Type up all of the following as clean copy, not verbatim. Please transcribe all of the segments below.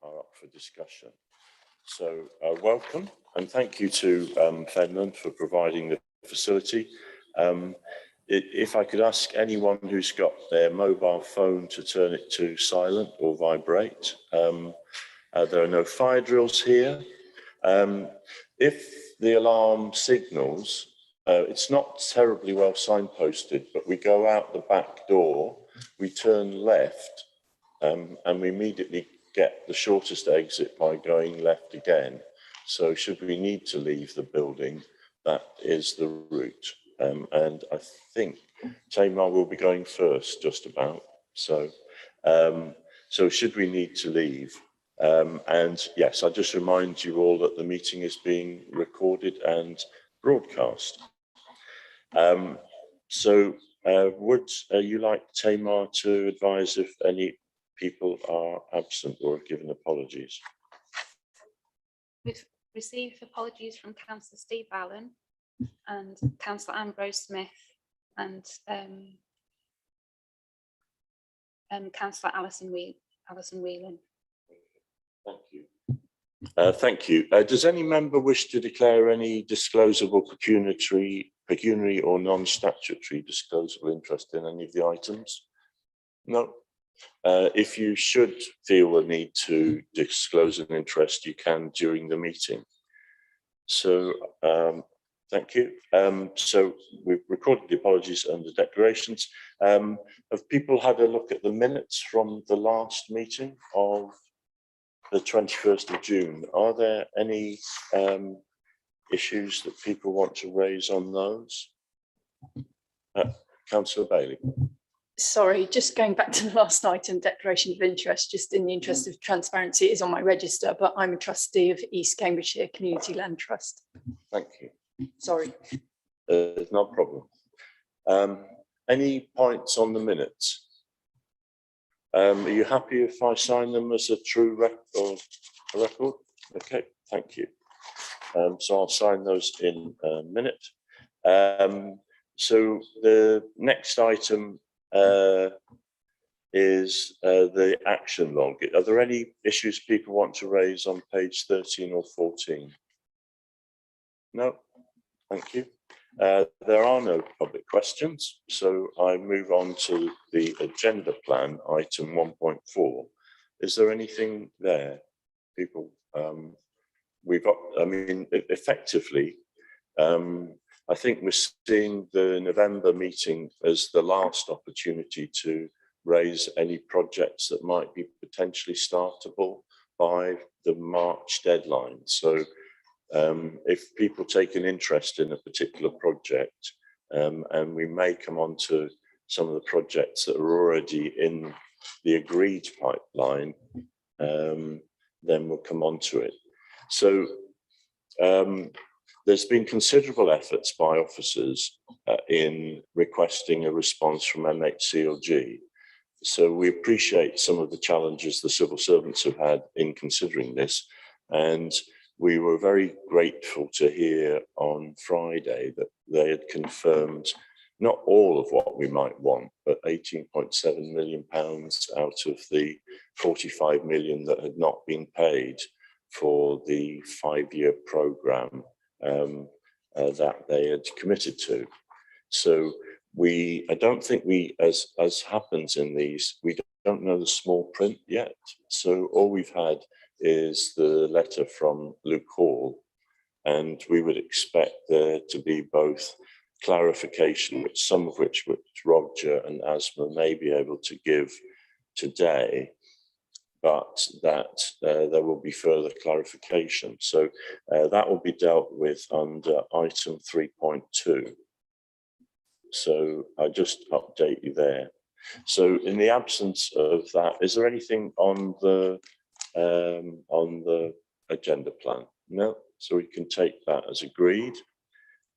are up for discussion. So welcome, and thank you to Fenland for providing the facility. If I could ask anyone who's got their mobile phone to turn it to silent or vibrate. There are no fire drills here. If the alarm signals, it's not terribly well signposted, but we go out the back door, we turn left, and we immediately get the shortest exit by going left again. So should we need to leave the building, that is the route. And I think Tamar will be going first, just about. So, so should we need to leave? And yes, I just remind you all that the meeting is being recorded and broadcast. Would you like Tamar to advise if any people are absent or have given apologies? We've received apologies from Councillor Steve Allen and Councillor Ambrose Smith and Councillor Alison Whelan. Thank you. Thank you. Does any member wish to declare any disclosable pecuniary or non-statutory disclosable interest in any of the items? No. If you should feel the need to disclose an interest, you can during the meeting. So, thank you. So we've recorded the apologies and the declarations. Have people had a look at the minutes from the last meeting of the 21st of June? Are there any issues that people want to raise on those? Councillor Bailey. Sorry, just going back to the last item, declaration of interest, just in the interest of transparency, it is on my register, but I'm a trustee of East Cambridgeshire Community Land Trust. Thank you. Sorry. No problem. Any points on the minutes? Are you happy if I sign them as a true record? Okay, thank you. So I'll sign those in a minute. So the next item is the action log. Are there any issues people want to raise on page 13 or 14? No, thank you. There are no public questions, so I move on to the agenda plan, item 1.4. Is there anything there, people? Effectively, I think we're seeing the November meeting as the last opportunity to raise any projects that might be potentially startable by the March deadline. So if people take an interest in a particular project, and we may come on to some of the projects that are already in the agreed pipeline, then we'll come on to it. So there's been considerable efforts by officers in requesting a response from MHCLG. So we appreciate some of the challenges the civil servants have had in considering this. And we were very grateful to hear on Friday that they had confirmed not all of what we might want, but £18.7 million out of the 45 million that had not been paid for the 5-year programme that they had committed to. So I don't think as happens in these, we don't know the small print yet. So all we've had is the letter from Luke Hall, and we would expect there to be both clarification, some of which Roger and Asma may be able to give today, but that there will be further clarification. So that will be dealt with under item 3.2. So I just update you there. So in the absence of that, is there anything on the agenda plan? No, so we can take that as agreed.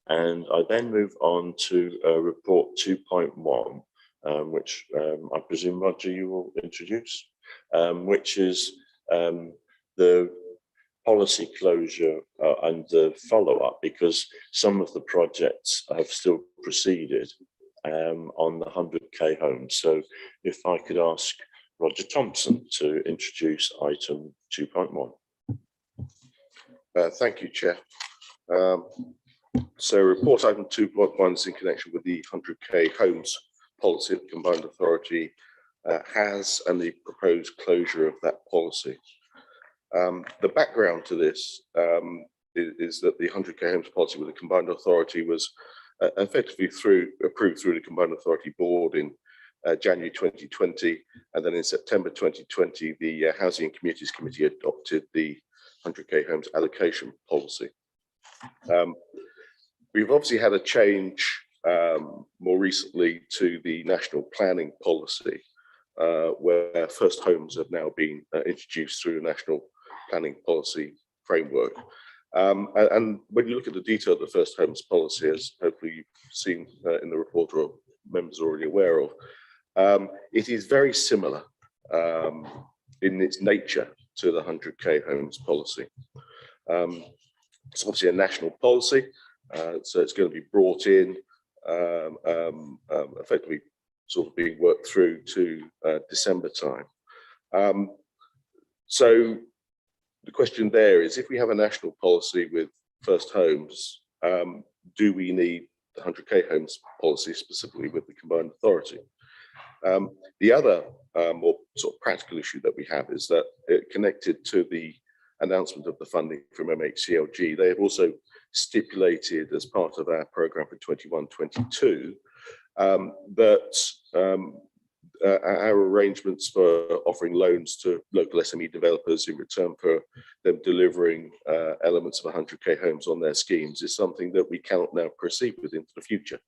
And I then move on to report 2.1, which I presume, Roger, you will introduce, which is the policy closure and the follow-up, because some of the projects have still proceeded on the 100k homes. So if I could ask Roger Thompson to introduce item 2.1. Thank you, Chair. So report item 2.1 is in connection with the 100k homes policy that the Combined Authority has and the proposed closure of that policy. The background to this is that the 100k homes policy with the Combined Authority was effectively approved through the Combined Authority Board in January 2020, and then in September 2020 the Housing and Communities Committee adopted the 100k homes allocation policy. We've obviously had a change more recently to the national planning policy, where first homes have now been introduced through the national planning policy framework. And when you look at the detail of the first homes policy, as hopefully you've seen in the report or members are already aware of, it is very similar in its nature to the 100k homes policy. It's obviously a national policy, so it's going to be brought in, effectively sort of being worked through to December time. So the question there is, if we have a national policy with first homes, do we need the 100k homes policy specifically with the Combined Authority? The other more sort of practical issue that we have is that connected to the announcement of the funding from MHCLG, they have also stipulated as part of our programme for 21-22 that our arrangements for offering loans to local SME developers in return for them delivering elements of 100k homes on their schemes is something that we cannot now proceed with into the future,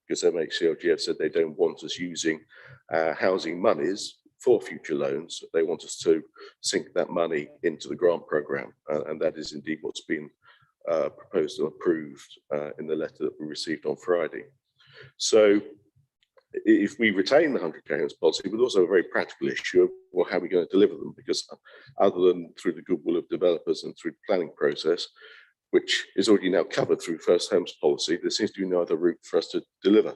because MHCLG have said they don't want us using housing monies for future loans. They want us to sink that money into the grant programme, and that is indeed what's been proposed and approved in the letter that we received on Friday. So if we retain the 100k homes policy, but also a very practical issue of, well, how are we going to deliver them? Because other than through the goodwill of developers and through the planning process, which is already now covered through first homes policy, there seems to be no other route for us to deliver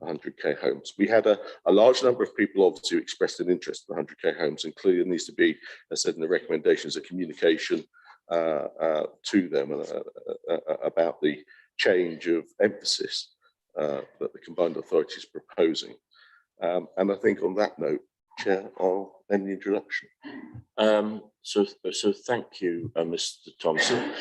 100k homes. We had a large number of people obviously who expressed an interest in 100k homes, and clearly there needs to be, as said in the recommendations, a communication to them about the change of emphasis that the Combined Authority is proposing. And I think on that note, Chair, I'll end the introduction. So thank you, Mr. Thompson.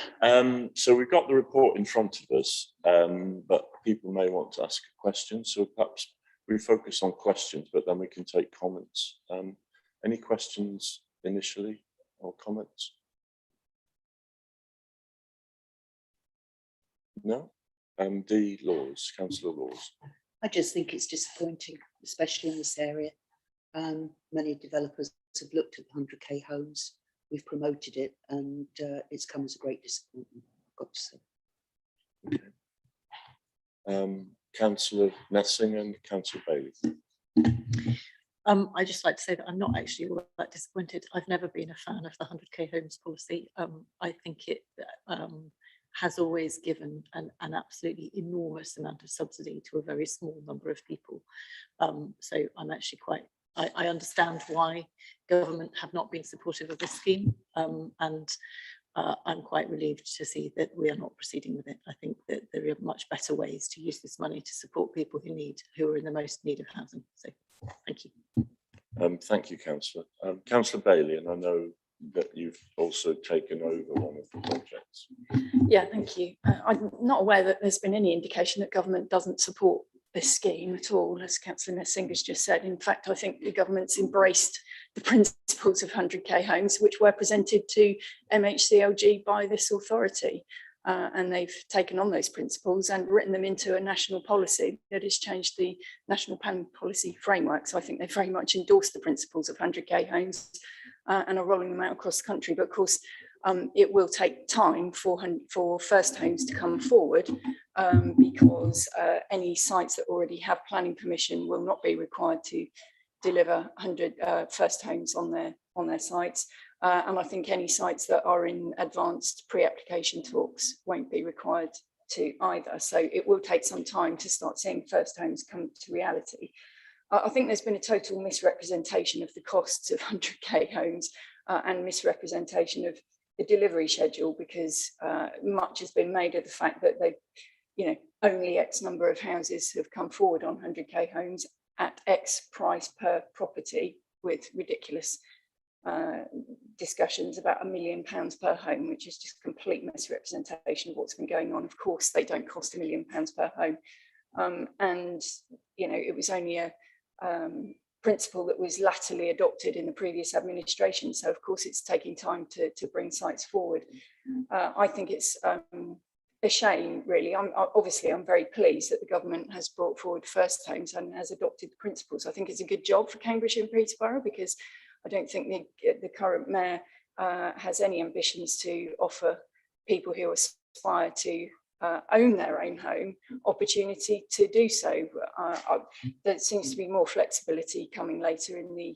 So we've got the report in front of us, but people may want to ask a question. So perhaps we focus on questions, but then we can take comments. Any questions initially or comments? No? D. Laws, Councillor Laws. I just think it's disappointing, especially in this area. Many developers have looked at 100k homes. We've promoted it, and it's come as a great disappointment, I've got to say. Okay. Councillor Nessing and Councillor Bailey. I'd just like to say that I'm not actually all that disappointed. I've never been a fan of the 100k homes policy. I think it has always given an absolutely enormous amount of subsidy to a very small number of people. So I'm actually quite, I understand why government have not been supportive of this scheme, and I'm quite relieved to see that we are not proceeding with it. I think that there are much better ways to use this money to support people who are in the most need of housing. So thank you. Thank you, Councillor. Councillor Bailey, and I know that you've also taken over one of the projects. Yeah, thank you. I'm not aware that there's been any indication that government doesn't support this scheme at all, as Councillor Nessing has just said. In fact, I think the government's embraced the principles of 100k homes, which were presented to MHCLG by this authority. And they've taken on those principles and written them into a national policy that has changed the national planning policy framework. So I think they very much endorsed the principles of 100k homes and are rolling them out across the country. But of course, it will take time for first homes to come forward, because any sites that already have planning permission will not be required to deliver 100 first homes on their sites. And I think any sites that are in advanced pre-application talks won't be required to either. So it will take some time to start seeing first homes come to reality. I think there's been a total misrepresentation of the costs of 100k homes and misrepresentation of the delivery schedule, because much has been made of the fact that they, only X number of houses have come forward on 100k homes at X price per property, with ridiculous discussions about £1 million per home, which is just complete misrepresentation of what's been going on. Of course, they don't cost £1 million per home. And, it was only a principle that was latterly adopted in the previous administration. So, of course, it's taking time to bring sites forward. I think it's a shame, really. I'm very pleased that the government has brought forward first homes and has adopted the principles. I think it's a good job for Cambridgeshire and Peterborough, because I don't think the current mayor has any ambitions to offer people who aspire to own their own home opportunity to do so. There seems to be more flexibility coming later in the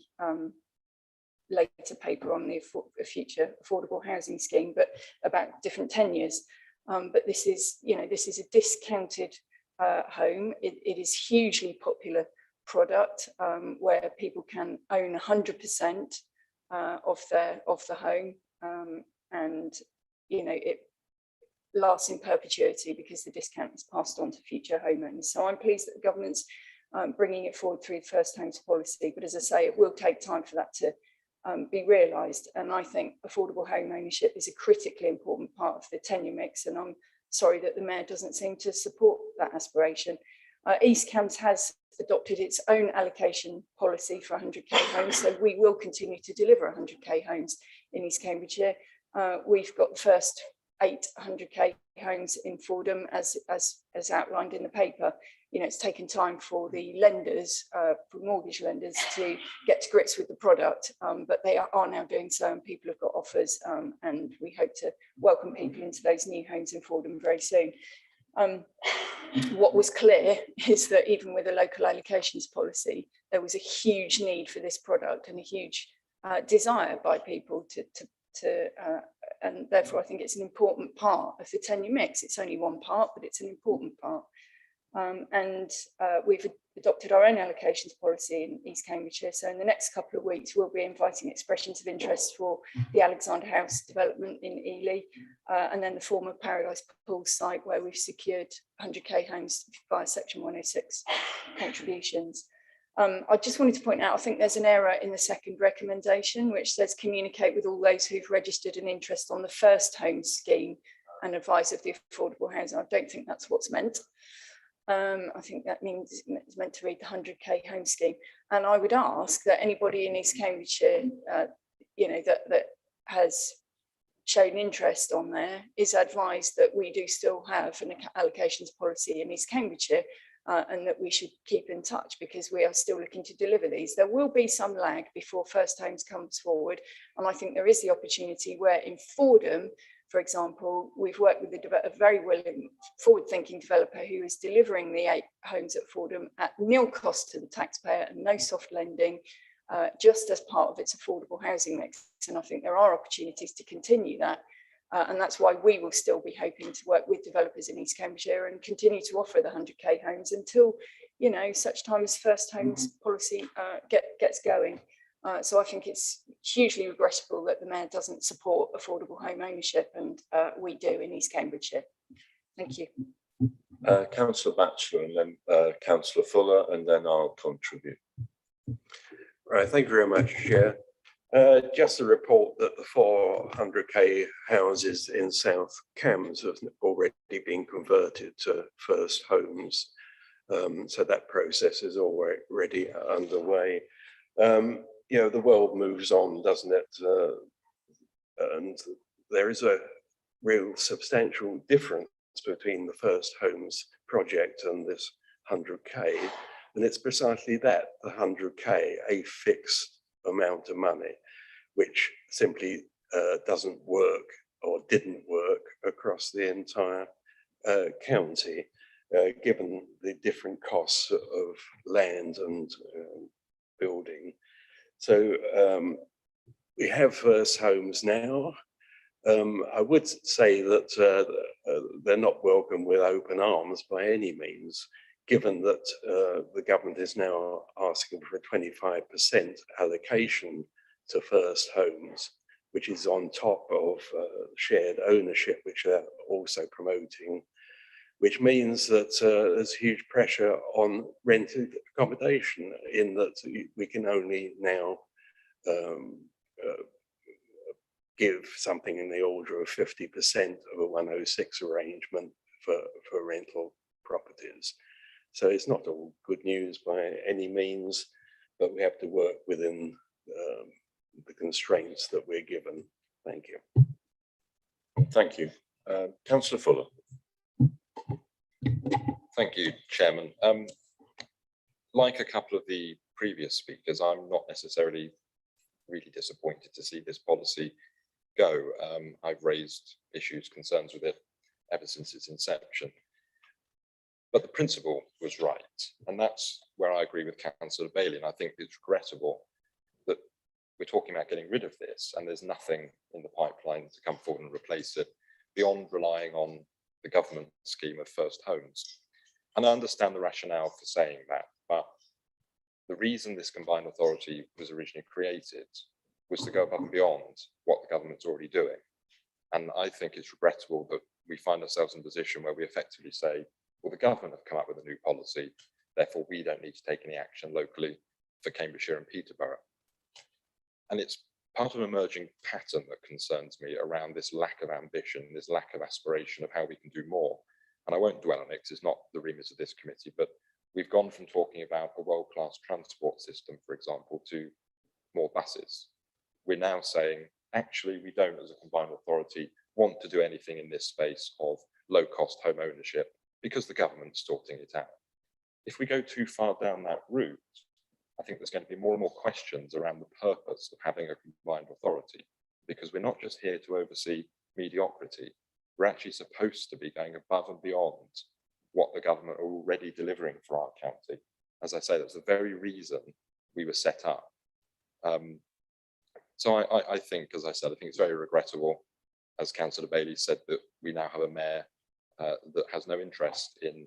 later paper on the future affordable housing scheme, but about different tenures. But this is a discounted home. It is hugely popular product where people can own 100% of the home, and it lasts in perpetuity because the discount is passed on to future homeowners. So I'm pleased that the government's bringing it forward through the first homes policy, but as I say, it will take time for that to be realised. And I think affordable home ownership is a critically important part of the tenure mix, and I'm sorry that the mayor doesn't seem to support that aspiration. East Cambs has adopted its own allocation policy for 100k homes, so we will continue to deliver 100k homes in East Cambridgeshire. We've got the first 800k homes in Fordham, as outlined in the paper. It's taken time for the lenders, for mortgage lenders, to get to grips with the product, but they are now doing so, and people have got offers, and we hope to welcome people into those new homes in Fordham very soon. What was clear is that even with a local allocations policy, there was a huge need for this product and a huge desire by people and therefore I think it's an important part of the tenure mix. It's only one part, but it's an important part. We've adopted our own allocations policy in East Cambridgeshire. So in the next couple of weeks, we'll be inviting expressions of interest for the Alexander House development in Ely, and then the former Paradise Pools site, where we've secured 100k homes via Section 106 contributions. I just wanted to point out, I think there's an error in the second recommendation, which says communicate with all those who've registered an interest on the first home scheme and advise of the affordable housing. I don't think that's what's meant. I think that means it's meant to read the 100k home scheme. And I would ask that anybody in East Cambridgeshire, that has shown interest on there, is advised that we do still have an allocations policy in East Cambridgeshire, and that we should keep in touch, because we are still looking to deliver these. There will be some lag before first homes comes forward, and I think there is the opportunity where in Fordham, for example, we've worked with a very willing, forward-thinking developer who is delivering the 8 homes at Fordham at nil cost to the taxpayer and no soft lending, just as part of its affordable housing mix. And I think there are opportunities to continue that. And that's why we will still be hoping to work with developers in East Cambridgeshire and continue to offer the 100k homes until, such time as first homes policy gets going. So I think it's hugely regrettable that the mayor doesn't support affordable home ownership, and we do in East Cambridgeshire. Thank you. Councillor Batchelor, and then Councillor Fuller, and then I'll contribute. Right, thank you very much, Chair. Just a report that the 400k houses in South Cambs have already been converted to first homes. So that process is already underway. The world moves on, doesn't it? And there is a real substantial difference between the first homes project and this 100k. And it's precisely that, the 100k, a fixed amount of money, which simply doesn't work or didn't work across the entire county, given the different costs of land and building. So we have first homes now. I would say that they're not welcome with open arms by any means, given that the government is now asking for a 25% allocation to first homes, which is on top of shared ownership, which they're also promoting, which means that there's huge pressure on rented accommodation in that we can only now give something in the order of 50% of a 106 arrangement for rental properties. So it's not all good news by any means, but we have to work within the constraints that we're given. Thank you. Thank you. Councillor Fuller. Thank you, Chairman. Like a couple of the previous speakers, I'm not necessarily really disappointed to see this policy go. I've raised issues, concerns with it ever since its inception. But the principle was right. And that's where I agree with Councillor Bailey. And I think it's regrettable that we're talking about getting rid of this and there's nothing in the pipeline to come forward and replace it beyond relying on the government scheme of first homes. And I understand the rationale for saying that, but the reason this combined authority was originally created was to go above and beyond what the government's already doing. And I think it's regrettable that we find ourselves in a position where we effectively say, well, the government have come up with a new policy, therefore we don't need to take any action locally for Cambridgeshire and Peterborough. And it's part of an emerging pattern that concerns me around this lack of ambition, this lack of aspiration of how we can do more. And I won't dwell on it because it's not the remit of this committee, but we've gone from talking about a world-class transport system, for example, to more buses. We're now saying, actually, we don't, as a combined authority, want to do anything in this space of low-cost home ownership because the government's sorting it out. If we go too far down that route, I think there's going to be more and more questions around the purpose of having a combined authority, because we're not just here to oversee mediocrity. We're actually supposed to be going above and beyond what the government are already delivering for our county. As I say, that's the very reason we were set up. So I think, as I said, I think it's very regrettable, as Councillor Bailey said, that we now have a mayor that has no interest in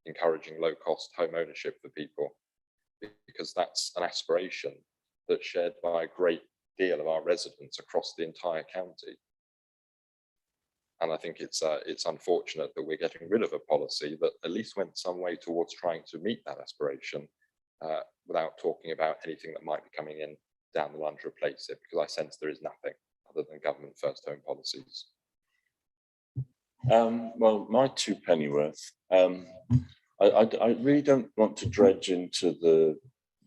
encouraging low-cost home ownership for people, because that's an aspiration that's shared by a great deal of our residents across the entire county. And I think it's unfortunate that we're getting rid of a policy that at least went some way towards trying to meet that aspiration without talking about anything that might be coming in down the line to replace it, because I sense there is nothing other than government first home policies. Well, my two pennyworth. I really don't want to dredge into the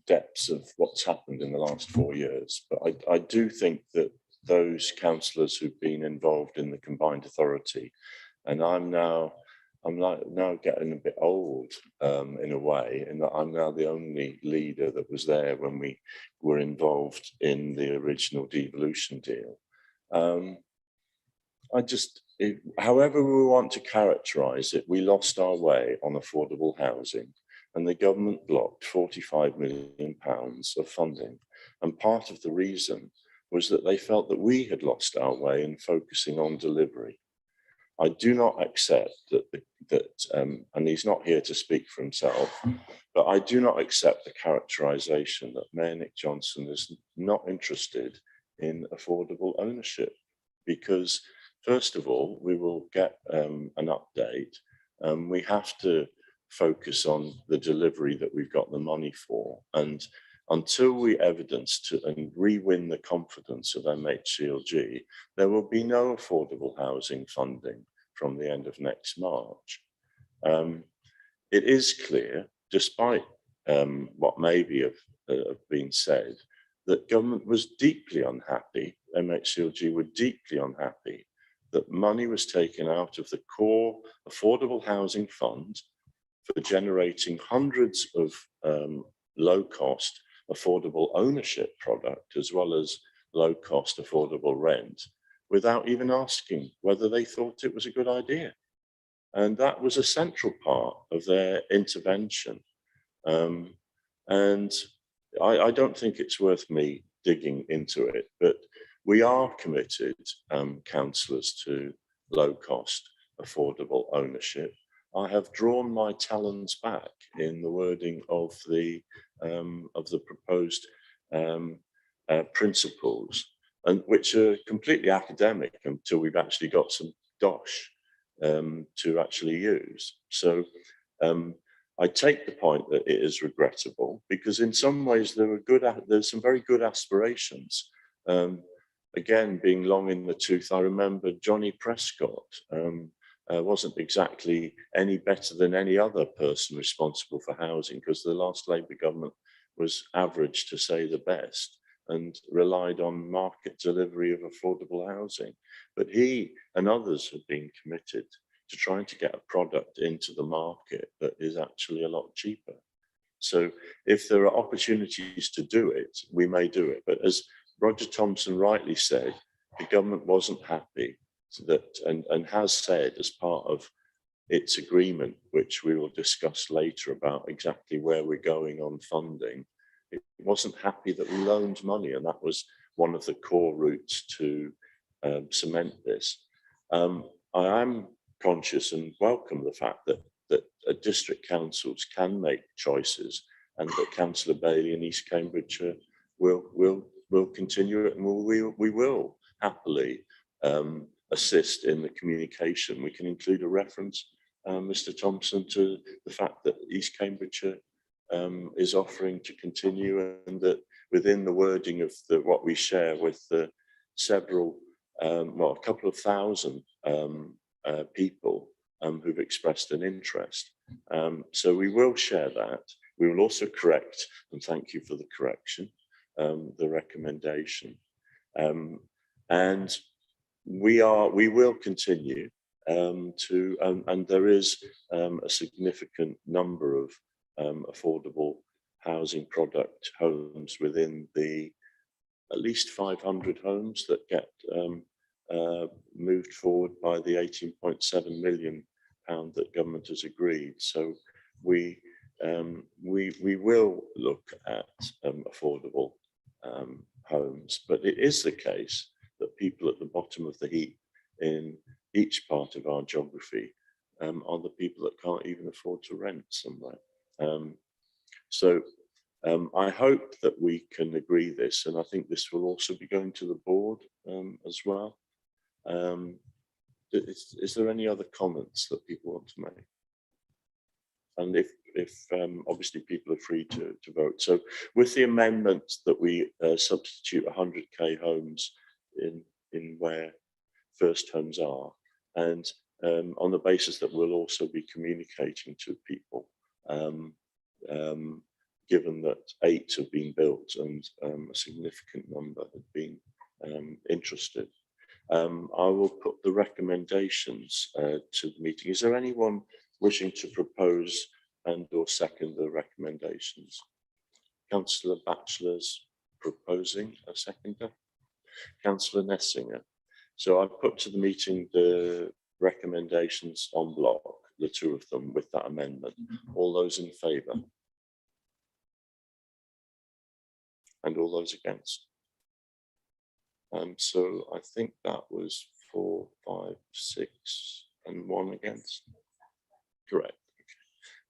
depths of what's happened in the last 4 years, but I do think that those councillors who've been involved in the combined authority, and I'm now getting a bit old in a way, in that I'm now the only leader that was there when we were involved in the original devolution deal. However we want to characterise it, we lost our way on affordable housing, and the government blocked £45 million of funding. And part of the reason was that they felt that we had lost our way in focusing on delivery. I do not accept that, and he's not here to speak for himself, but I do not accept the characterisation that Mayor Nick Johnson is not interested in affordable ownership, because first of all, we will get an update. We have to focus on the delivery that we've got the money for. And until we evidence and re-win the confidence of MHCLG, there will be no affordable housing funding from the end of next March. It is clear, despite what maybe have been said, that government was deeply unhappy, MHCLG were deeply unhappy that money was taken out of the core affordable housing fund for generating hundreds of low-cost affordable ownership product, as well as low-cost affordable rent, without even asking whether they thought it was a good idea. And that was a central part of their intervention. And I don't think it's worth me digging into it, but we are committed, councillors, to low-cost affordable ownership. I have drawn my talons back in the wording of the proposed principles, and which are completely academic until we've actually got some dosh to actually use. So I take the point that it is regrettable, because in some ways there's some very good aspirations. Again, being long in the tooth, I remember Johnny Prescott wasn't exactly any better than any other person responsible for housing, because the last Labour government was average to say the best and relied on market delivery of affordable housing. But he and others have been committed to trying to get a product into the market that is actually a lot cheaper. So if there are opportunities to do it, we may do it. But as Roger Thompson rightly said, the government wasn't happy that, and has said as part of its agreement, which we will discuss later about exactly where we're going on funding, it wasn't happy that we loaned money, and that was one of the core routes to cement this. I am conscious and welcome the fact that district councils can make choices, and that Councillor Bailey in East Cambridgeshire will continue it, and we will happily assist in the communication. We can include a reference, Mr. Thompson, to the fact that East Cambridgeshire is offering to continue, and that within the wording of what we share with the several, well, a couple of thousand people who've expressed an interest. So we will share that. We will also correct, and thank you for the correction, the recommendation. And we will continue to, and there is a significant number of affordable housing product homes within the at least 500 homes that get moved forward by the £18.7 million that government has agreed. So we will look at affordable homes, but it is the case that people at the bottom of the heap in each part of our geography are the people that can't even afford to rent somewhere. So I hope that we can agree this, and I think this will also be going to the board as well. Is there any other comments that people want to make? And if obviously people are free to vote. So with the amendment that we substitute 100k homes in where first homes are, and on the basis that we'll also be communicating to people, given that 8 have been built and a significant number have been interested. I will put the recommendations to the meeting. Is there anyone wishing to propose and or second the recommendations? Councillor Batchelor's proposing a seconder. Councillor Nessinger. So I've put to the meeting the recommendations en bloc, the two of them with that amendment. All those in favour? And all those against? So I think that was 4, 5, 6 and 1 against. Correct.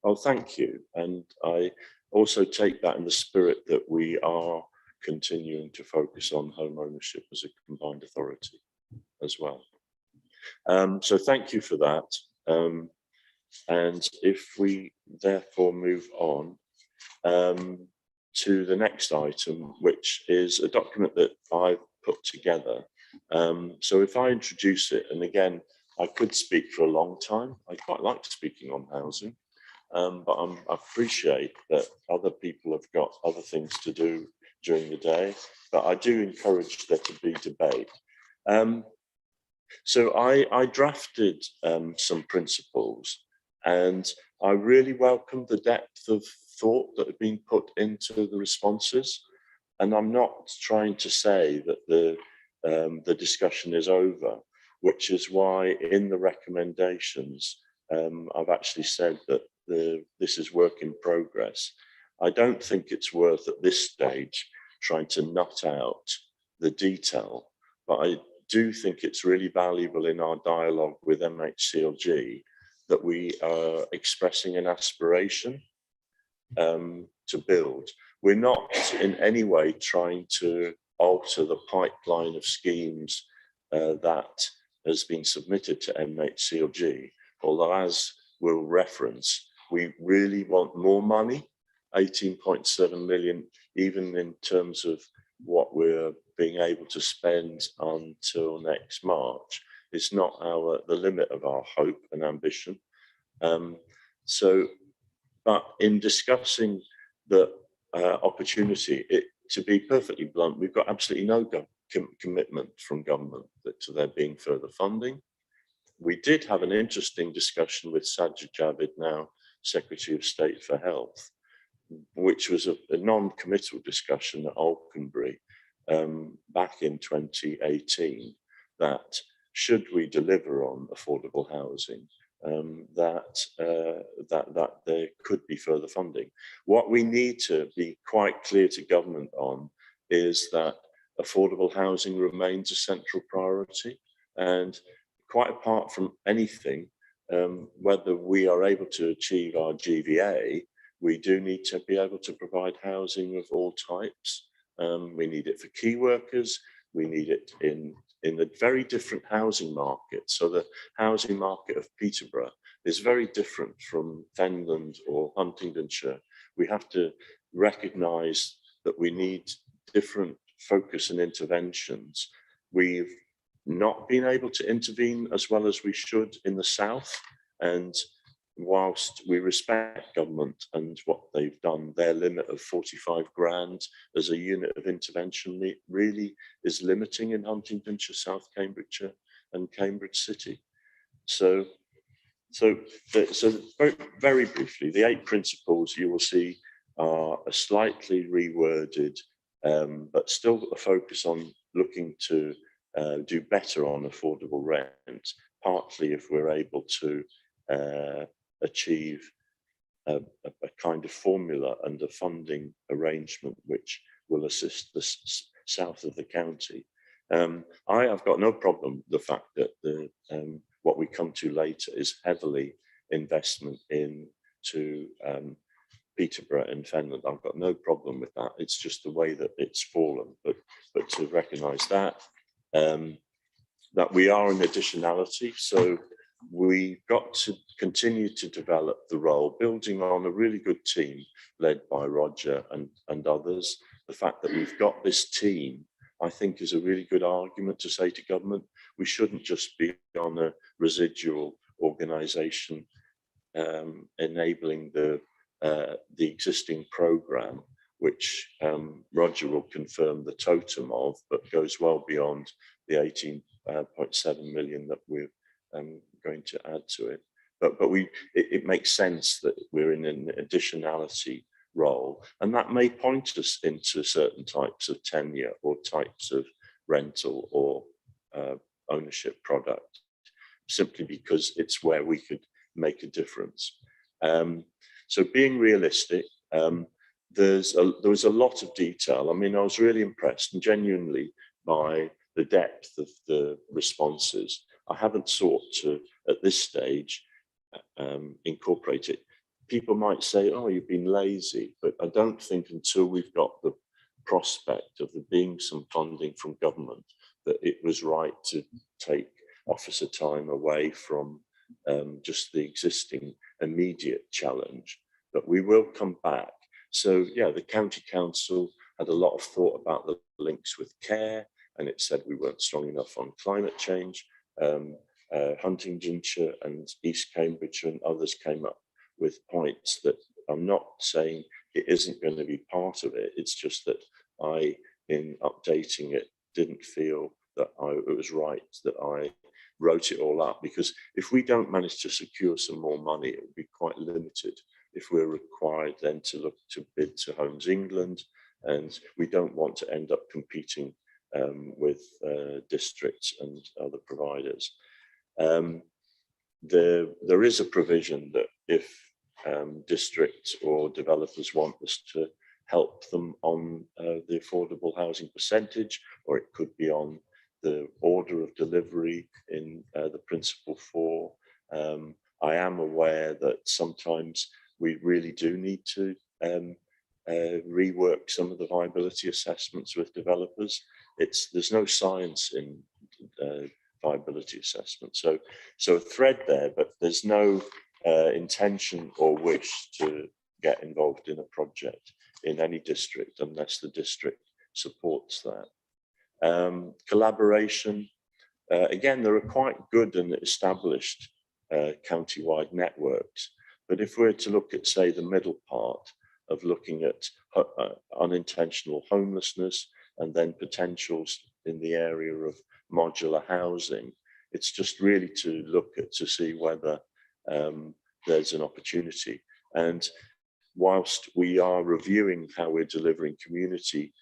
Well, thank you. And I also take that in the spirit that we are continuing to focus on home ownership as a combined authority as well. So thank you for that. And if we therefore move on to the next item, which is a document that I've put together. So if I introduce it, and again, I could speak for a long time. I quite like speaking on housing, but I appreciate that other people have got other things to do during the day, but I do encourage there to be debate. So I drafted some principles, and I really welcome the depth of thought that have been put into the responses. And I'm not trying to say that the discussion is over, which is why in the recommendations, I've actually said that this is work in progress. I don't think it's worth at this stage trying to nut out the detail, but I do think it's really valuable in our dialogue with MHCLG that we are expressing an aspiration to build. We're not in any way trying to alter the pipeline of schemes that has been submitted to MHCLG, although as we'll reference, we really want more money, 18.7 million, even in terms of what we're being able to spend until next March. It's not the limit of our hope and ambition. But in discussing the opportunity, to be perfectly blunt, we've got absolutely no commitment from government to there being further funding. We did have an interesting discussion with Sajid Javid, now Secretary of State for Health, which was a non-committal discussion at Alconbury back in 2018, that should we deliver on affordable housing, that there could be further funding. What we need to be quite clear to government on is that affordable housing remains a central priority, and quite apart from anything, whether we are able to achieve our GVA, we do need to be able to provide housing of all types. We need it for key workers. We need it in a very different housing market. So the housing market of Peterborough is very different from Fenland or Huntingdonshire. We have to recognise that we need different focus and interventions. We've not been able to intervene as well as we should in the south, and whilst we respect government and what they've done, their limit of 45 grand as a unit of intervention really is limiting in Huntingdonshire, South Cambridgeshire and Cambridge City. So very briefly, the 8 principles you will see are a slightly reworded, but still a focus on looking to do better on affordable rent, partly if we're able to achieve a kind of formula and a funding arrangement which will assist the south of the county. I have got no problem with the fact that what we come to later is heavily investment into Peterborough and Fenland. I've got no problem with that. It's just the way that it's fallen, but to recognise that we are in additionality. So we've got to continue to develop the role, building on a really good team led by Roger and others. The fact that we've got this team, I think, is a really good argument to say to government, we shouldn't just be on a residual organisation enabling the existing programme, which Roger will confirm the totem of, but goes well beyond the 18.7 million that we're going to add to it. But it makes sense that we're in an additionality role, and that may point us into certain types of tenure or types of rental or ownership product, simply because it's where we could make a difference. So being realistic, there was a lot of detail. I mean, I was really impressed and genuinely by the depth of the responses. I haven't sought to, at this stage, incorporate it. People might say, oh, you've been lazy, but I don't think until we've got the prospect of there being some funding from government that it was right to take officer time away from just the existing immediate challenge. But we will come back. So yeah, the county council had a lot of thought about the links with care, and it said we weren't strong enough on climate change. Huntingdonshire and East Cambridgeshire and others came up with points that I'm not saying it isn't going to be part of it. It's just that I, in updating it, didn't feel that it was right that I wrote it all up, because if we don't manage to secure some more money, it would be quite limited if we're required then to look to bid to Homes England, and we don't want to end up competing with districts and other providers. There is a provision that if districts or developers want us to help them on the affordable housing percentage, or it could be on the order of delivery in the principle 4, I am aware that sometimes we really do need to rework some of the viability assessments with developers. There's no science in viability assessment. So a thread there, but there's no intention or wish to get involved in a project in any district unless the district supports that. Collaboration, again, there are quite good and established county-wide networks, but if we're to look at, say, the middle part of looking at unintentional homelessness and then potentials in the area of modular housing, it's just really to look at to see whether there's an opportunity. And whilst we are reviewing how we're delivering community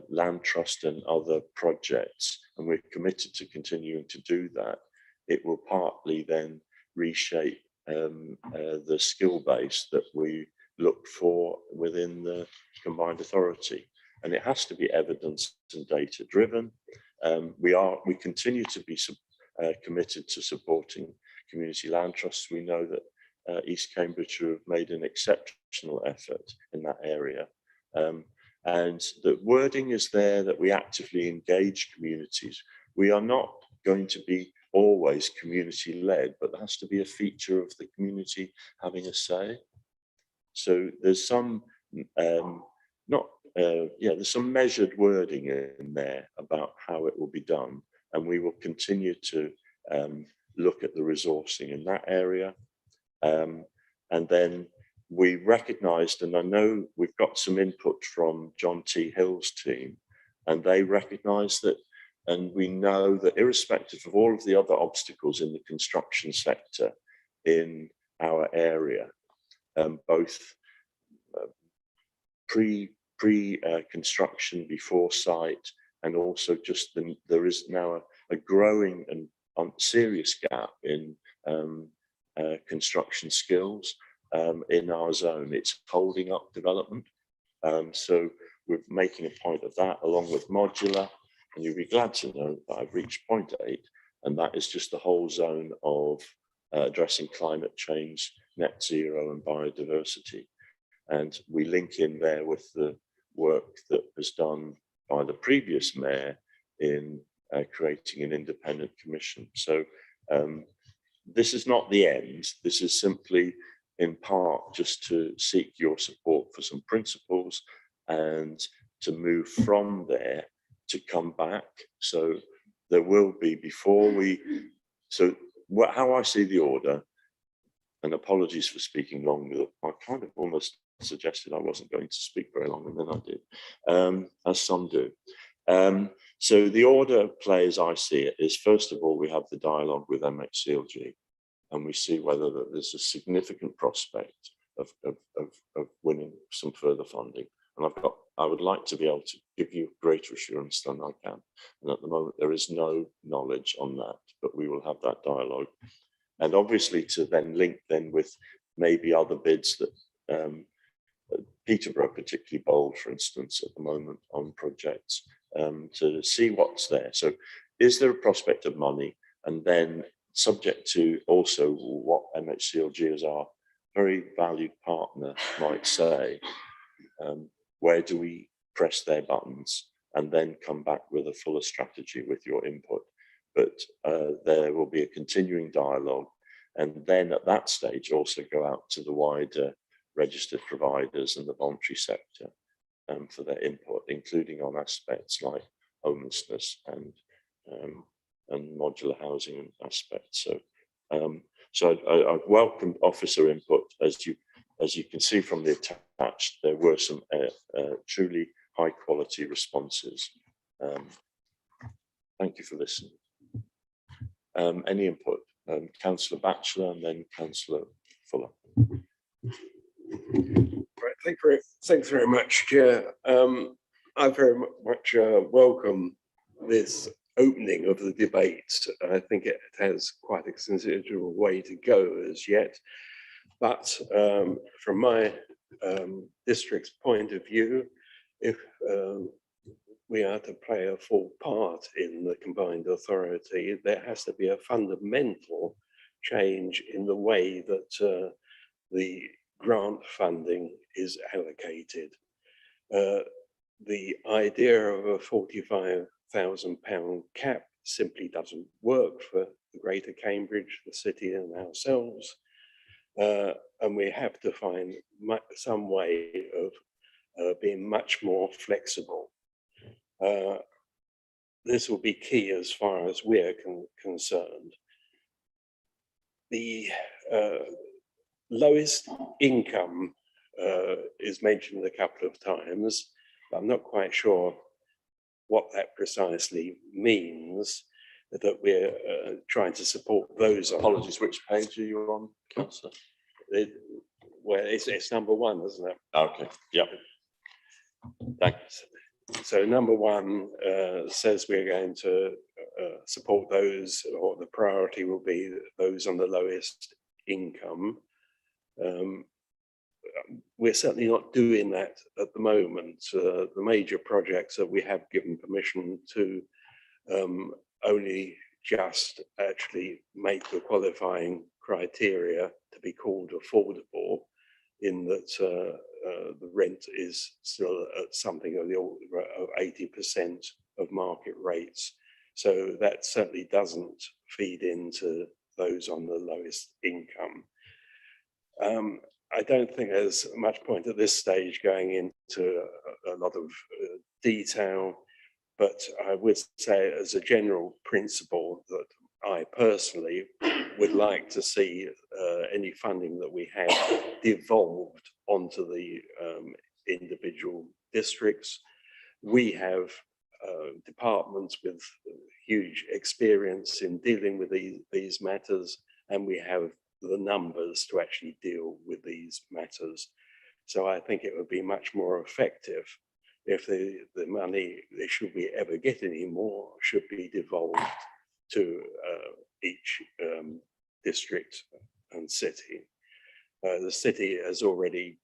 land trust and other projects, and we're committed to continuing to do that, it will partly then reshape the skill base that we look for within the combined authority. And it has to be evidence and data driven. We continue to be committed to supporting community land trusts. We know that East Cambridgeshire have made an exceptional effort in that area. And the wording is there that we actively engage communities. We are not going to be always community led, but there has to be a feature of the community having a say. So there's some there's some measured wording in there about how it will be done, and we will continue to look at the resourcing in that area. And then we recognised, and I know we've got some input from John T. Hill's team, and they recognise that, and we know that irrespective of all of the other obstacles in the construction sector in our area, both pre-construction, before site, and also just there is now a growing and serious gap in construction skills in our zone. It's holding up development. So we're making a point of that along with modular, and you'll be glad to know that I've reached point 8, and that is just the whole zone of addressing climate change, net zero and biodiversity. And we link in there with the work that was done by the previous mayor in creating an independent commission. So this is not the end. This is simply in part just to seek your support for some principles and to move from there to come back. So there will be, how I see the order, and apologies for speaking longer, I kind of almost suggested I wasn't going to speak very long, and then I did, as some do. So the order of play as I see it is, first of all, we have the dialogue with MHCLG, and we see whether there's a significant prospect of winning some further funding. And I would like to be able to give you greater assurance than I can. And at the moment, there is no knowledge on that, but we will have that dialogue. And obviously to then link then with maybe other bids that Peterborough particularly bold, for instance, at the moment on projects, to see what's there. So is there a prospect of money? And then subject to also what MHCLG as our very valued partner might say, where do we press their buttons, and then come back with a fuller strategy with your input. But there will be a continuing dialogue, and then at that stage also go out to the wider registered providers and the voluntary sector for their input, including on aspects like homelessness and modular housing aspects. So I welcome officer input. As you can see from the attached, there were some truly high quality responses. Thank you for listening. Any input? Councillor Batchelor and then Councillor Fuller. Right, thanks very much, Chair. I very much welcome this opening of the debate. I think it has quite a considerable way to go as yet. But from my district's point of view, if we are to play a full part in the combined authority, there has to be a fundamental change in the way that the grant funding is allocated. The idea of a £45,000 cap simply doesn't work for Greater Cambridge, the city and ourselves. And we have to find some way of being much more flexible. This will be key as far as we're concerned. The lowest income is mentioned a couple of times. I'm not quite sure what that precisely means, that we're trying to support those. Apologies, which page are you on, Councillor? Well, it's number 1, isn't it? Okay, yeah. Thanks. So number 1 says we're going to support those, or the priority will be those on the lowest income. We're certainly not doing that at the moment. The major projects that we have given permission to only just actually make the qualifying criteria to be called affordable, in that the rent is still at something of the order of 80% of market rates. So that certainly doesn't feed into those on the lowest income. I don't think there's much point at this stage going into a lot of detail, but I would say as a general principle that I personally would like to see any funding that we have devolved onto the individual districts. We have departments with huge experience in dealing with these matters, and we have the numbers to actually deal with these matters. So I think it would be much more effective if the money, should we ever get any more, should be devolved to each district and city. The city has already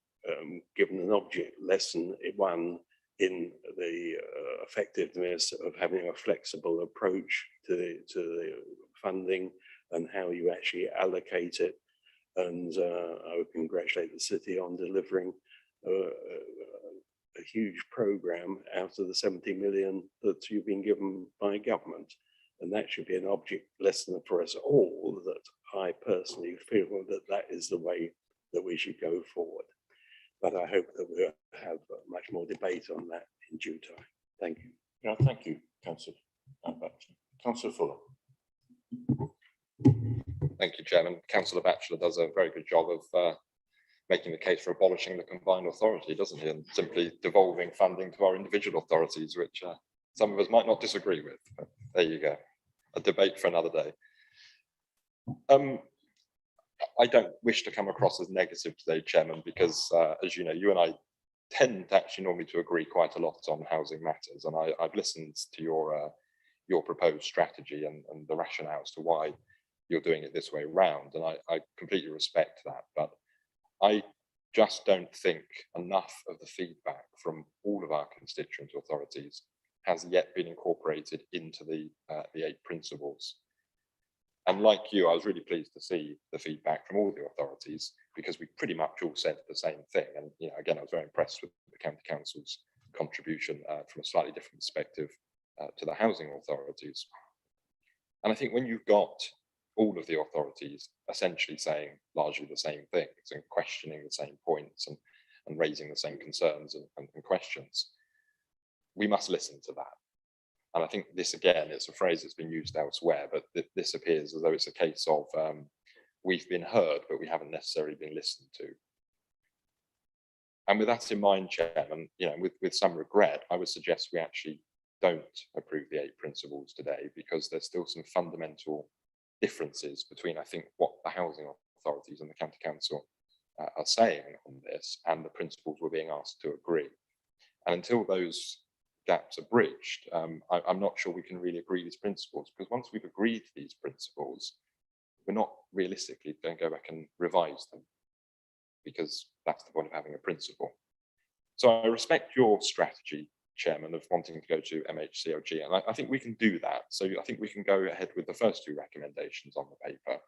given an object lesson, one in the effectiveness of having a flexible approach to the funding and how you actually allocate it. And I would congratulate the city on delivering a huge programme out of the 70 million that you've been given by government. And that should be an object lesson for us all, that I personally feel that that is the way that we should go forward. But I hope that we'll have much more debate on that in due time. Thank you. Yeah, thank you, Councillor Batchelor. Councillor Fuller. Thank you, Chairman. Councillor Batchelor does a very good job of making the case for abolishing the combined authority, doesn't he? And simply devolving funding to our individual authorities, which some of us might not disagree with. But there you go. A debate for another day. I don't wish to come across as negative today, Chairman, because as you know, you and I tend actually normally to agree quite a lot on housing matters. And I've listened to your proposed strategy and the rationale as to why you're doing it this way round. And I completely respect that. But I just don't think enough of the feedback from all of our constituent authorities has yet been incorporated into the 8 principles. And like you, I was really pleased to see the feedback from all the authorities, because we pretty much all said the same thing. And again, I was very impressed with the County Council's contribution from a slightly different perspective to the housing authorities. And I think when you've got all of the authorities essentially saying largely the same things and questioning the same points and raising the same concerns and questions, we must listen to that. And I think this, again, it's a phrase that's been used elsewhere, but this appears as though it's a case of we've been heard, but we haven't necessarily been listened to. And with that in mind, Chairman, with some regret, I would suggest we actually don't approve the 8 principles today, because there's still some fundamental differences between, I think, what the housing authorities and the County Council are saying on this and the principles we're being asked to agree. And until those gaps are bridged, I'm not sure we can really agree these principles, because once we've agreed these principles, we're not realistically going to go back and revise them, because that's the point of having a principle. So I respect your strategy, Chairman, of wanting to go to MHCOG, and I think we can do that. So I think we can go ahead with the first 2 recommendations on the paper.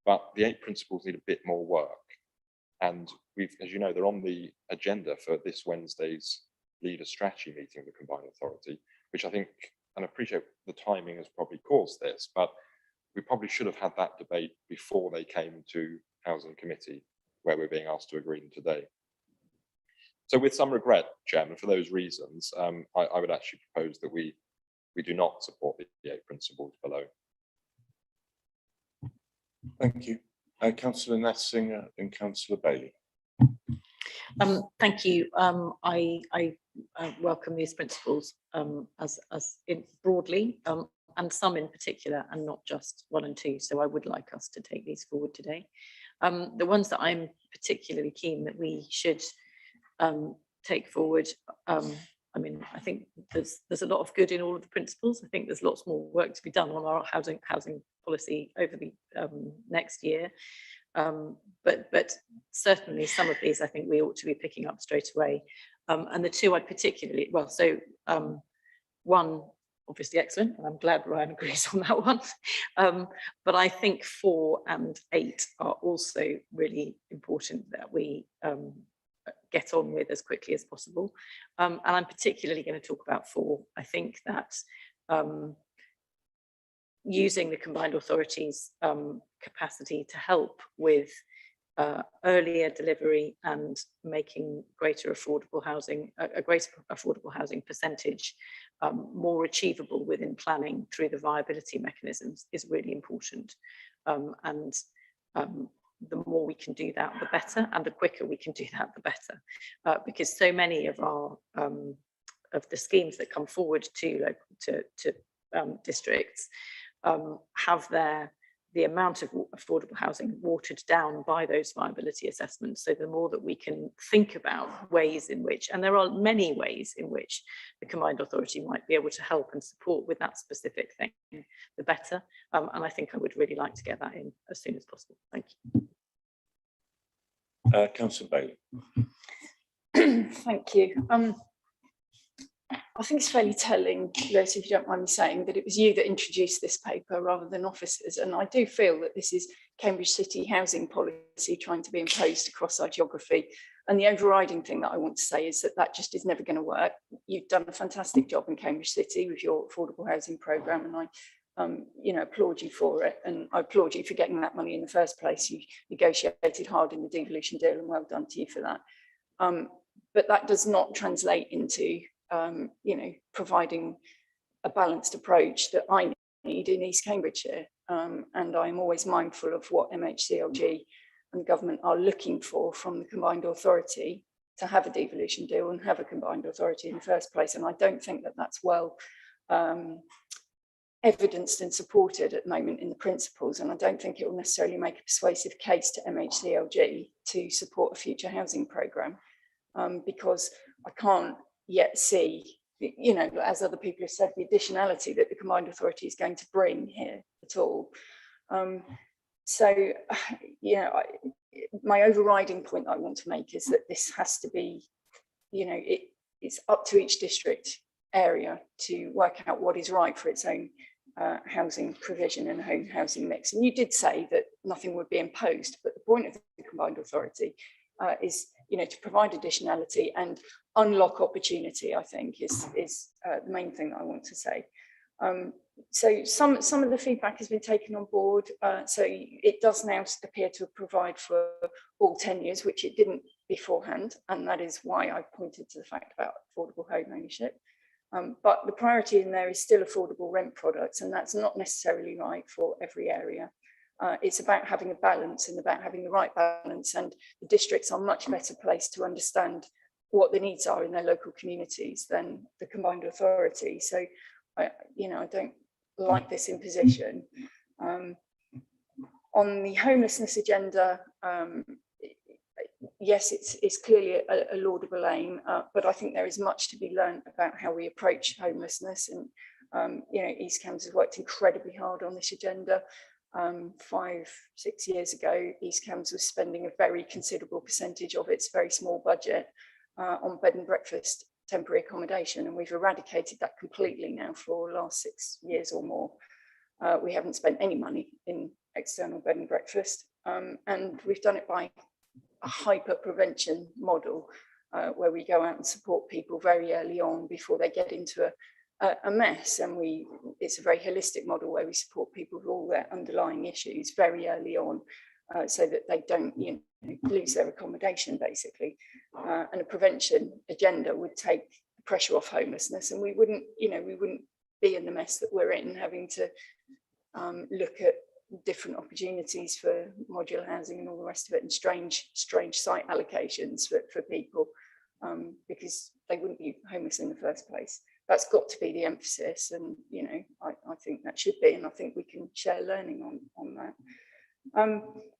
but the 8 principles need a bit more work. And we've, as you know, they're on the agenda for this Wednesday's leader strategy meeting of the Combined Authority, which I think, and I appreciate the timing has probably caused this, but we probably should have had that debate before they came to Housing Committee, where we're being asked to agree them today. So with some regret, Chairman, for those reasons, I would actually propose that we do not support the 8 principles below. Thank you. Councillor Nessinger and Councillor Bailey. Thank you. I welcome these principles as in broadly, and some in particular, and not just 1 and 2. So I would like us to take these forward today. The ones that I'm particularly keen that we should take forward. I mean, I think there's a lot of good in all of the principles. I think there's lots more work to be done on our housing policy over the next year. But certainly some of these I think we ought to be picking up straight away. And the 2 I'd particularly, well, so 1, obviously excellent, and I'm glad Ryan agrees on that one. But I think 4 and 8 are also really important that we get on with as quickly as possible. And I'm particularly going to talk about 4. I think that using the Combined Authorities' capacity to help with earlier delivery and making greater affordable housing, a greater affordable housing percentage more achievable within planning through the viability mechanisms is really important. And the more we can do that, the better, and the quicker we can do that, the better, because so many of our of the schemes that come forward to districts have the amount of affordable housing watered down by those viability assessments. So the more that we can think about ways in which, and there are many ways in which the Combined Authority might be able to help and support with that specific thing, the better. And I think I would really like to get that in as soon as possible. Thank you. Councillor Bailey. Thank you. I think it's fairly telling, Liz, if you don't mind me saying, that it was you that introduced this paper rather than officers. And I do feel that this is Cambridge City housing policy trying to be imposed across our geography. And the overriding thing that I want to say is that that just is never going to work. You've done a fantastic job in Cambridge City with your affordable housing programme, and I applaud you for it. And I applaud you for getting that money in the first place. You negotiated hard in the devolution deal, and well done to you for that. But that does not translate into providing a balanced approach that I need in East Cambridgeshire. And I'm always mindful of what MHCLG and government are looking for from the Combined Authority to have a devolution deal and have a Combined Authority in the first place. And I don't think that that's well evidenced and supported at the moment in the principles. And I don't think it will necessarily make a persuasive case to MHCLG to support a future housing programme, because I can't yet see, as other people have said, the additionality that the Combined Authority is going to bring here at all. My overriding point that I want to make is that this has to be, it's up to each district area to work out what is right for its own housing provision and home housing mix. And you did say that nothing would be imposed, but the point of the Combined Authority is, to provide additionality and unlock opportunity, I think, is the main thing that I want to say. So some of the feedback has been taken on board. So it does now appear to provide for all tenures, which it didn't beforehand. And that is why I pointed to the fact about affordable home ownership. But the priority in there is still affordable rent products, and that's not necessarily right for every area. It's about having a balance and about having the right balance, and the districts are much better placed to understand what the needs are in their local communities than the Combined Authority. So, I don't like this imposition. On the homelessness agenda, yes, it's clearly a laudable aim, but I think there is much to be learned about how we approach homelessness. And East Cambs has worked incredibly hard on this agenda. 5-6 years ago, East Cambs was spending a very considerable percentage of its very small budget on bed and breakfast temporary accommodation, and we've eradicated that completely now for the last 6 years or more. We haven't spent any money in external bed and breakfast. And we've done it by a hyper prevention model where we go out and support people very early on before they get into a mess. And it's a very holistic model where we support people with all their underlying issues very early on so that they don't lose their accommodation, basically. And a prevention agenda would take the pressure off homelessness, and we wouldn't be in the mess that we're in, having to look at different opportunities for modular housing and all the rest of it, and strange site allocations for people because they wouldn't be homeless in the first place. That's got to be the emphasis, and I think that should be, and I think we can share learning on that.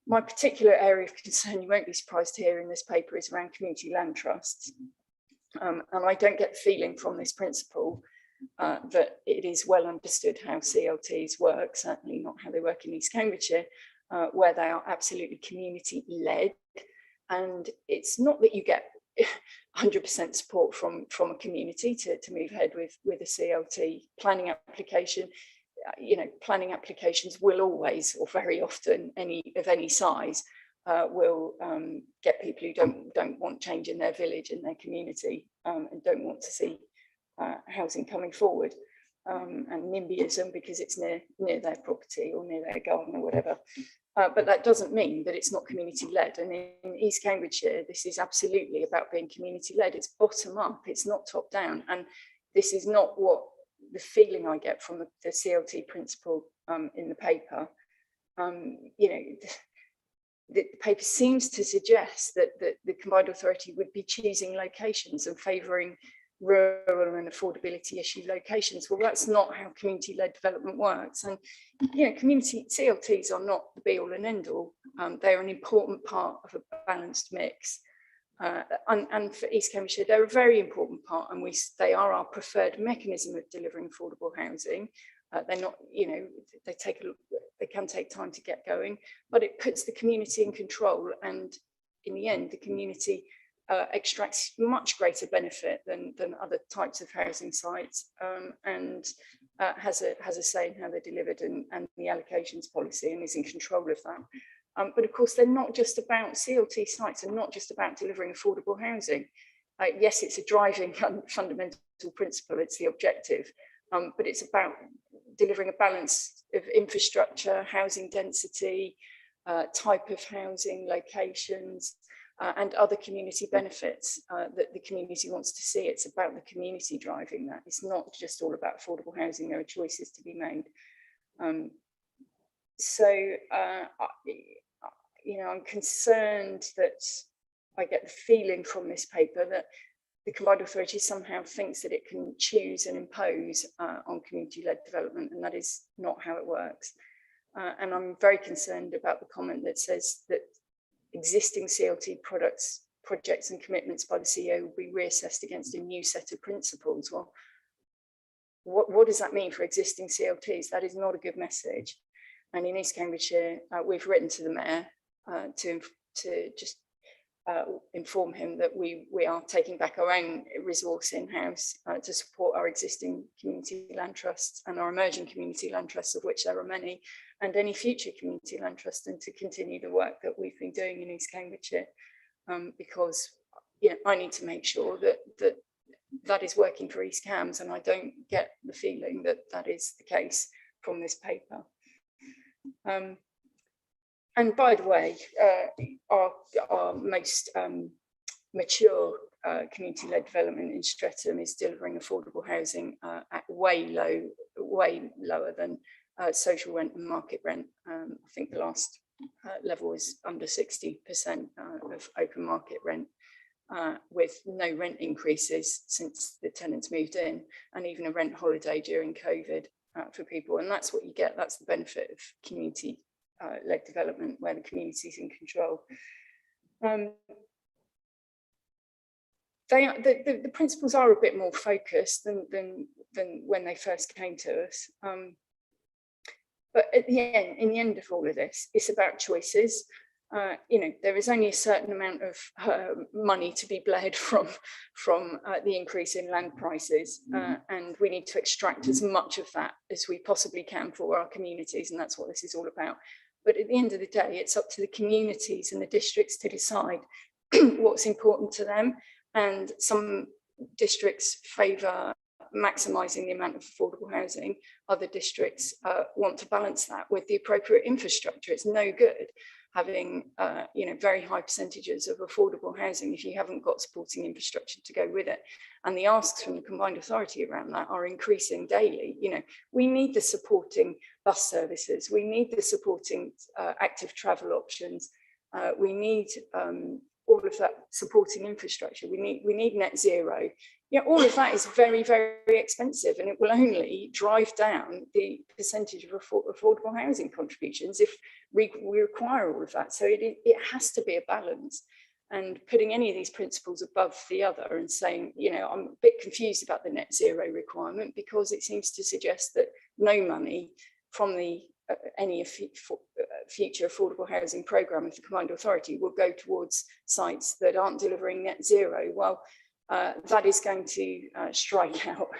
My particular area of concern, you won't be surprised to hear in this paper, is around community land trusts. And I don't get the feeling from this principle that it is well understood how CLTs work, certainly not how they work in East Cambridgeshire, where they are absolutely community-led. And it's not that you get 100% support from a community to move ahead with a CLT planning application. Planning applications will always, or very often, of any size, will get people who don't want change in their village and their community and don't want to see housing coming forward, and NIMBYism because it's near their property or near their garden or whatever. But that doesn't mean that it's not community-led. And in East Cambridgeshire, this is absolutely about being community-led. It's bottom-up, it's not top-down. And this is not what the feeling I get from the CLT principle in the paper. The paper seems to suggest that the combined authority would be choosing locations and favouring rural and affordability issue locations. Well, that's not how community-led development works. And community CLTs are not the be-all and end-all. They're an important part of a balanced mix. And for East Cambridgeshire, they're a very important part, and they are our preferred mechanism of delivering affordable housing. They're not, they can take time to get going, but it puts the community in control, and in the end, the community extracts much greater benefit than other types of housing sites, and has a say in how they're delivered and the allocations policy, and is in control of that. But of course, they're not just about CLT sites and not just about delivering affordable housing. Yes, it's a driving fundamental principle, it's the objective, but it's about delivering a balance of infrastructure, housing density, type of housing, locations, and other community benefits that the community wants to see. It's about the community driving that. It's not just all about affordable housing. There are choices to be made. I'm concerned that I get the feeling from this paper that the combined authority somehow thinks that it can choose and impose on community-led development, and that is not how it works. And I'm very concerned about the comment that says that existing CLT projects and commitments by the CEO will be reassessed against a new set of principles. Well, what does that mean for existing CLTs? That is not a good message. And in East Cambridgeshire, we've written to the mayor to just inform him that we are taking back our own resource in-house to support our existing community land trusts and our emerging community land trusts, of which there are many, and any future community land trusts, and to continue the work that we've been doing in East Cambridgeshire, because I need to make sure that is working for East Cambs, and I don't get the feeling that that is the case from this paper. And by the way, our most mature community-led development in Streatham is delivering affordable housing at way lower than social rent and market rent. I think the last level is under 60% of open market rent, with no rent increases since the tenants moved in, and even a rent holiday during COVID for people. And that's what you get. That's the benefit of community-led development, where the community is in control. The principles are a bit more focused than when they first came to us. But in the end of all of this, it's about choices. There is only a certain amount of money to be bled from the increase in land prices, and we need to extract as much of that as we possibly can for our communities, and that's what this is all about. But at the end of the day, it's up to the communities and the districts to decide what's important to them. And some districts favour maximising the amount of affordable housing. Other districts want to balance that with the appropriate infrastructure. It's no good having very high percentages of affordable housing if you haven't got supporting infrastructure to go with it. And the asks from the combined authority around that are increasing daily. We need the supporting bus services, we need the supporting active travel options, we need all of that supporting infrastructure, we need net zero. All of that is very, very expensive, and it will only drive down the percentage of affordable housing contributions if we require all of that. So it has to be a balance, and putting any of these principles above the other and saying, I'm a bit confused about the net zero requirement, because it seems to suggest that no money from any future affordable housing programme of the combined authority will go towards sites that aren't delivering net zero. Well, that is going to strike out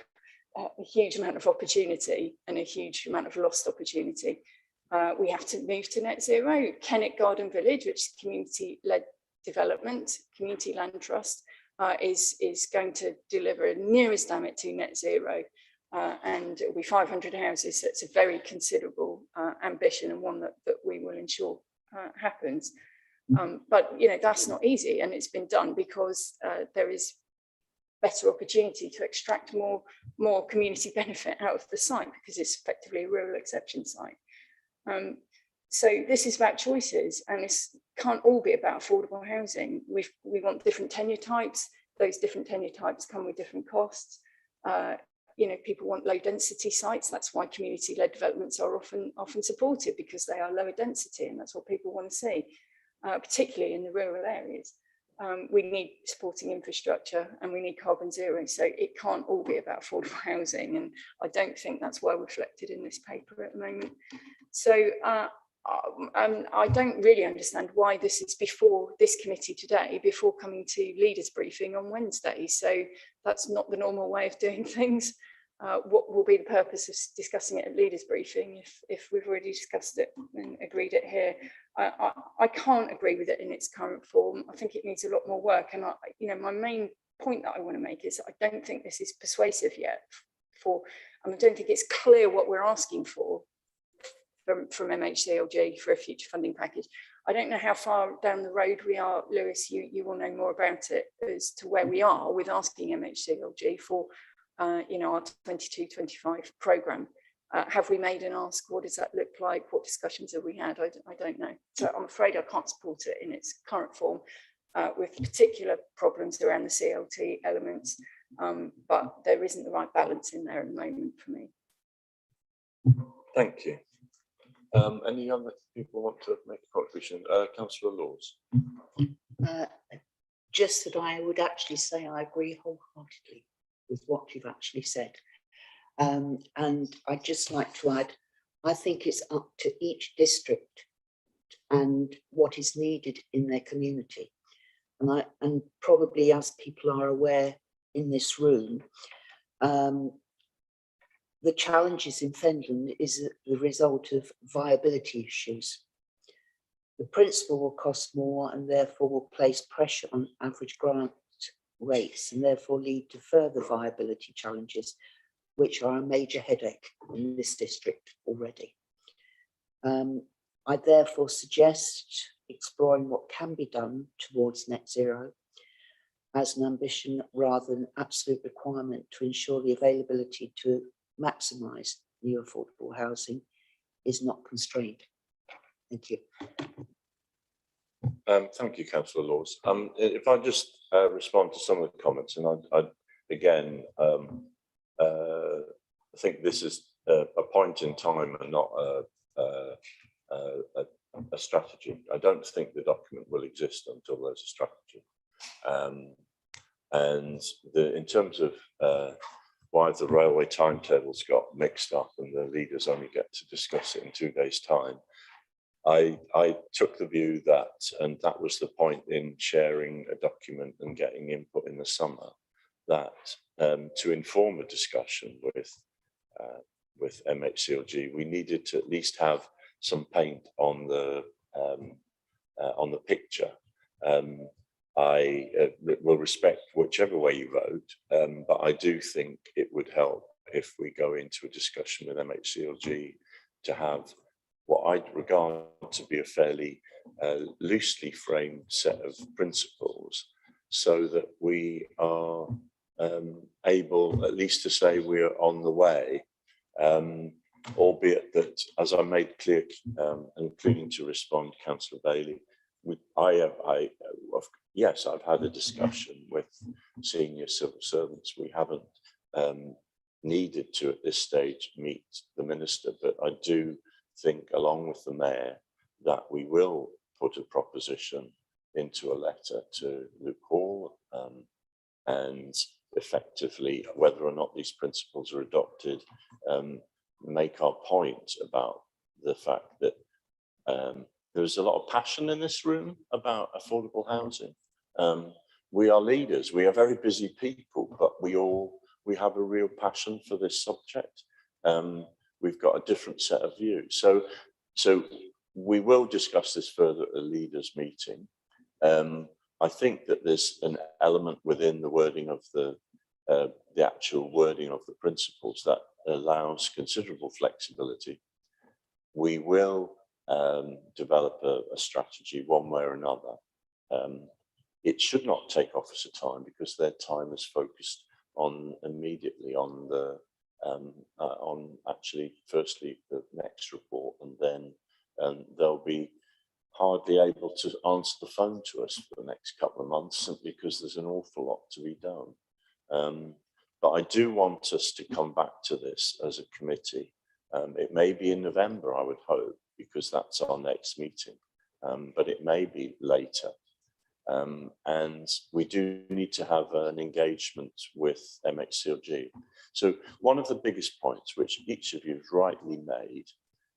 a huge amount of opportunity and a huge amount of lost opportunity. We have to move to net zero. Kennet Garden Village, which is community-led development, community land trust, is going to deliver nearest damn it to net zero. And it will be 500 houses. So it's a very considerable ambition, and one that we will ensure happens. But that's not easy, and it's been done because there is better opportunity to extract more community benefit out of the site, because it's effectively a rural exception site. So this is about choices, and this can't all be about affordable housing. We want different tenure types. Those different tenure types come with different costs. People want low density sites. That's why community-led developments are often supported, because they are lower density, and that's what people want to see, particularly in the rural areas. We need supporting infrastructure, and we need carbon zero. So it can't all be about affordable housing, and I don't think that's well reflected in this paper at the moment. So I don't really understand why this is before this committee today, before coming to leaders briefing on Wednesday. So that's not the normal way of doing things. What will be the purpose of discussing it at leaders briefing if we've already discussed it and agreed it here? I can't agree with it in its current form. I think it needs a lot more work. And my main point that I want to make is that I don't think this is persuasive yet. I don't think it's clear what we're asking for from MHCLG for a future funding package. I don't know how far down the road we are, Lewis. You will know more about it as to where we are with asking MHCLG for our 22-25 programme. Have we made an ask? What does that look like? What discussions have we had? I don't know. So I'm afraid I can't support it in its current form, with particular problems around the CLT elements, but there isn't the right balance in there at the moment for me. Thank you. Any other people want to make a contribution? Councillor Laws. Just that I would actually say I agree wholeheartedly with what you've actually said. And I'd just like to add, I think it's up to each district and what is needed in their community. And probably, as people are aware in this room, the challenges in Fenland is the result of viability issues. The principal will cost more and therefore will place pressure on average grant rates and therefore lead to further viability challenges, which are a major headache in this district already. I therefore suggest exploring what can be done towards net zero as an ambition rather than absolute requirement to ensure the availability to maximise new affordable housing is not constrained. Thank you. Thank you, Councillor Laws. If I just respond to some of the comments, and I again, I think this is a point in time and not a strategy. I don't think the document will exist until there's a strategy. And in terms of why the railway timetables got mixed up and the leaders only get to discuss it in 2 days' time, I took the view that, and that was the point in sharing a document and getting input in the summer, that to inform a discussion with MHCLG, we needed to at least have some paint on the picture. I will respect whichever way you vote, but I do think it would help if we go into a discussion with MHCLG to have what I'd regard to be a fairly loosely framed set of principles, so that we are able at least to say we're on the way, albeit that, as I made clear, including to respond, Councillor Bailey, yes, I've had a discussion with senior civil servants. We haven't needed to at this stage meet the minister, but I do think, along with the mayor, that we will put a proposition into a letter to Luke Hall, and effectively, whether or not these principles are adopted, make our point about the fact that there's a lot of passion in this room about affordable housing. We are leaders, we are very busy people, but we have a real passion for this subject. We've got a different set of views. So we will discuss this further at a leaders meeting. I think that there's an element within the wording of the actual wording of the principles that allows considerable flexibility. We will develop a strategy one way or another. It should not take officer time, because their time is focused on immediately on the on actually firstly the next report, and then they'll be hardly able to answer the phone to us for the next couple of months, simply because there's an awful lot to be done. But I do want us to come back to this as a committee. It may be in November, I would hope, because that's our next meeting, but it may be later. And we do need to have an engagement with MHCLG. So one of the biggest points, which each of you has rightly made,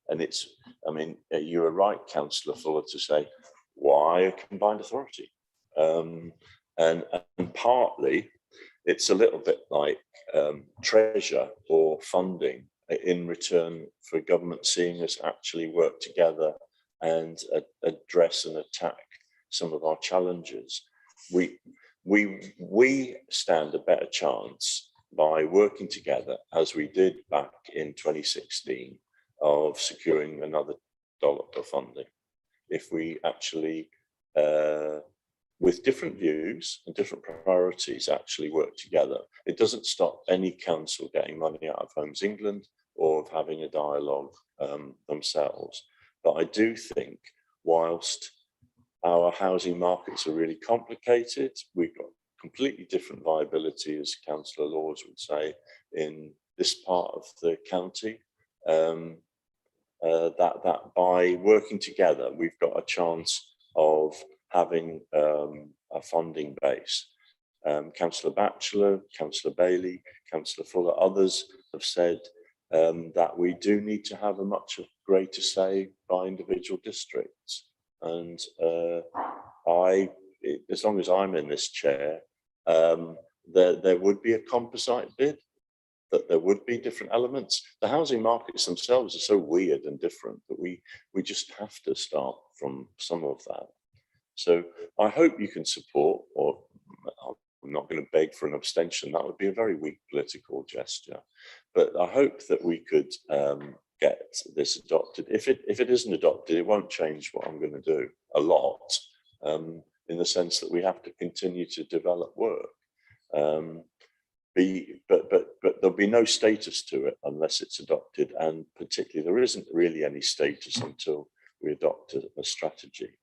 and it's, I mean, you were right, Councillor Fuller, to say, why a combined authority? And partly, it's a little bit like treasure or funding in return for government seeing us actually work together and address and attack some of our challenges. We stand a better chance by working together, as we did back in 2016, of securing another dollop of funding. If we actually, with different views and different priorities, actually work together, it doesn't stop any council getting money out of Homes England or of having a dialogue themselves. But I do think, whilst our housing markets are really complicated, we've got completely different viability, as Councillor Laws would say, in this part of the county, that by working together, we've got a chance of having a funding base. Councillor Batchelor, Councillor Bailey, Councillor Fuller, others have said that we do need to have a much greater say by individual districts. And as long as I'm in this chair, there would be a composite bid, that there would be different elements. The housing markets themselves are so weird and different that we just have to start from some of that. So I hope you can support, or I'm not going to beg for an abstention, that would be a very weak political gesture, but I hope that we could get this adopted. If it isn't adopted, it won't change what I'm going to do a lot, in the sense that we have to continue to develop work. But there'll be no status to it unless it's adopted, and particularly there isn't really any status until we adopt a strategy.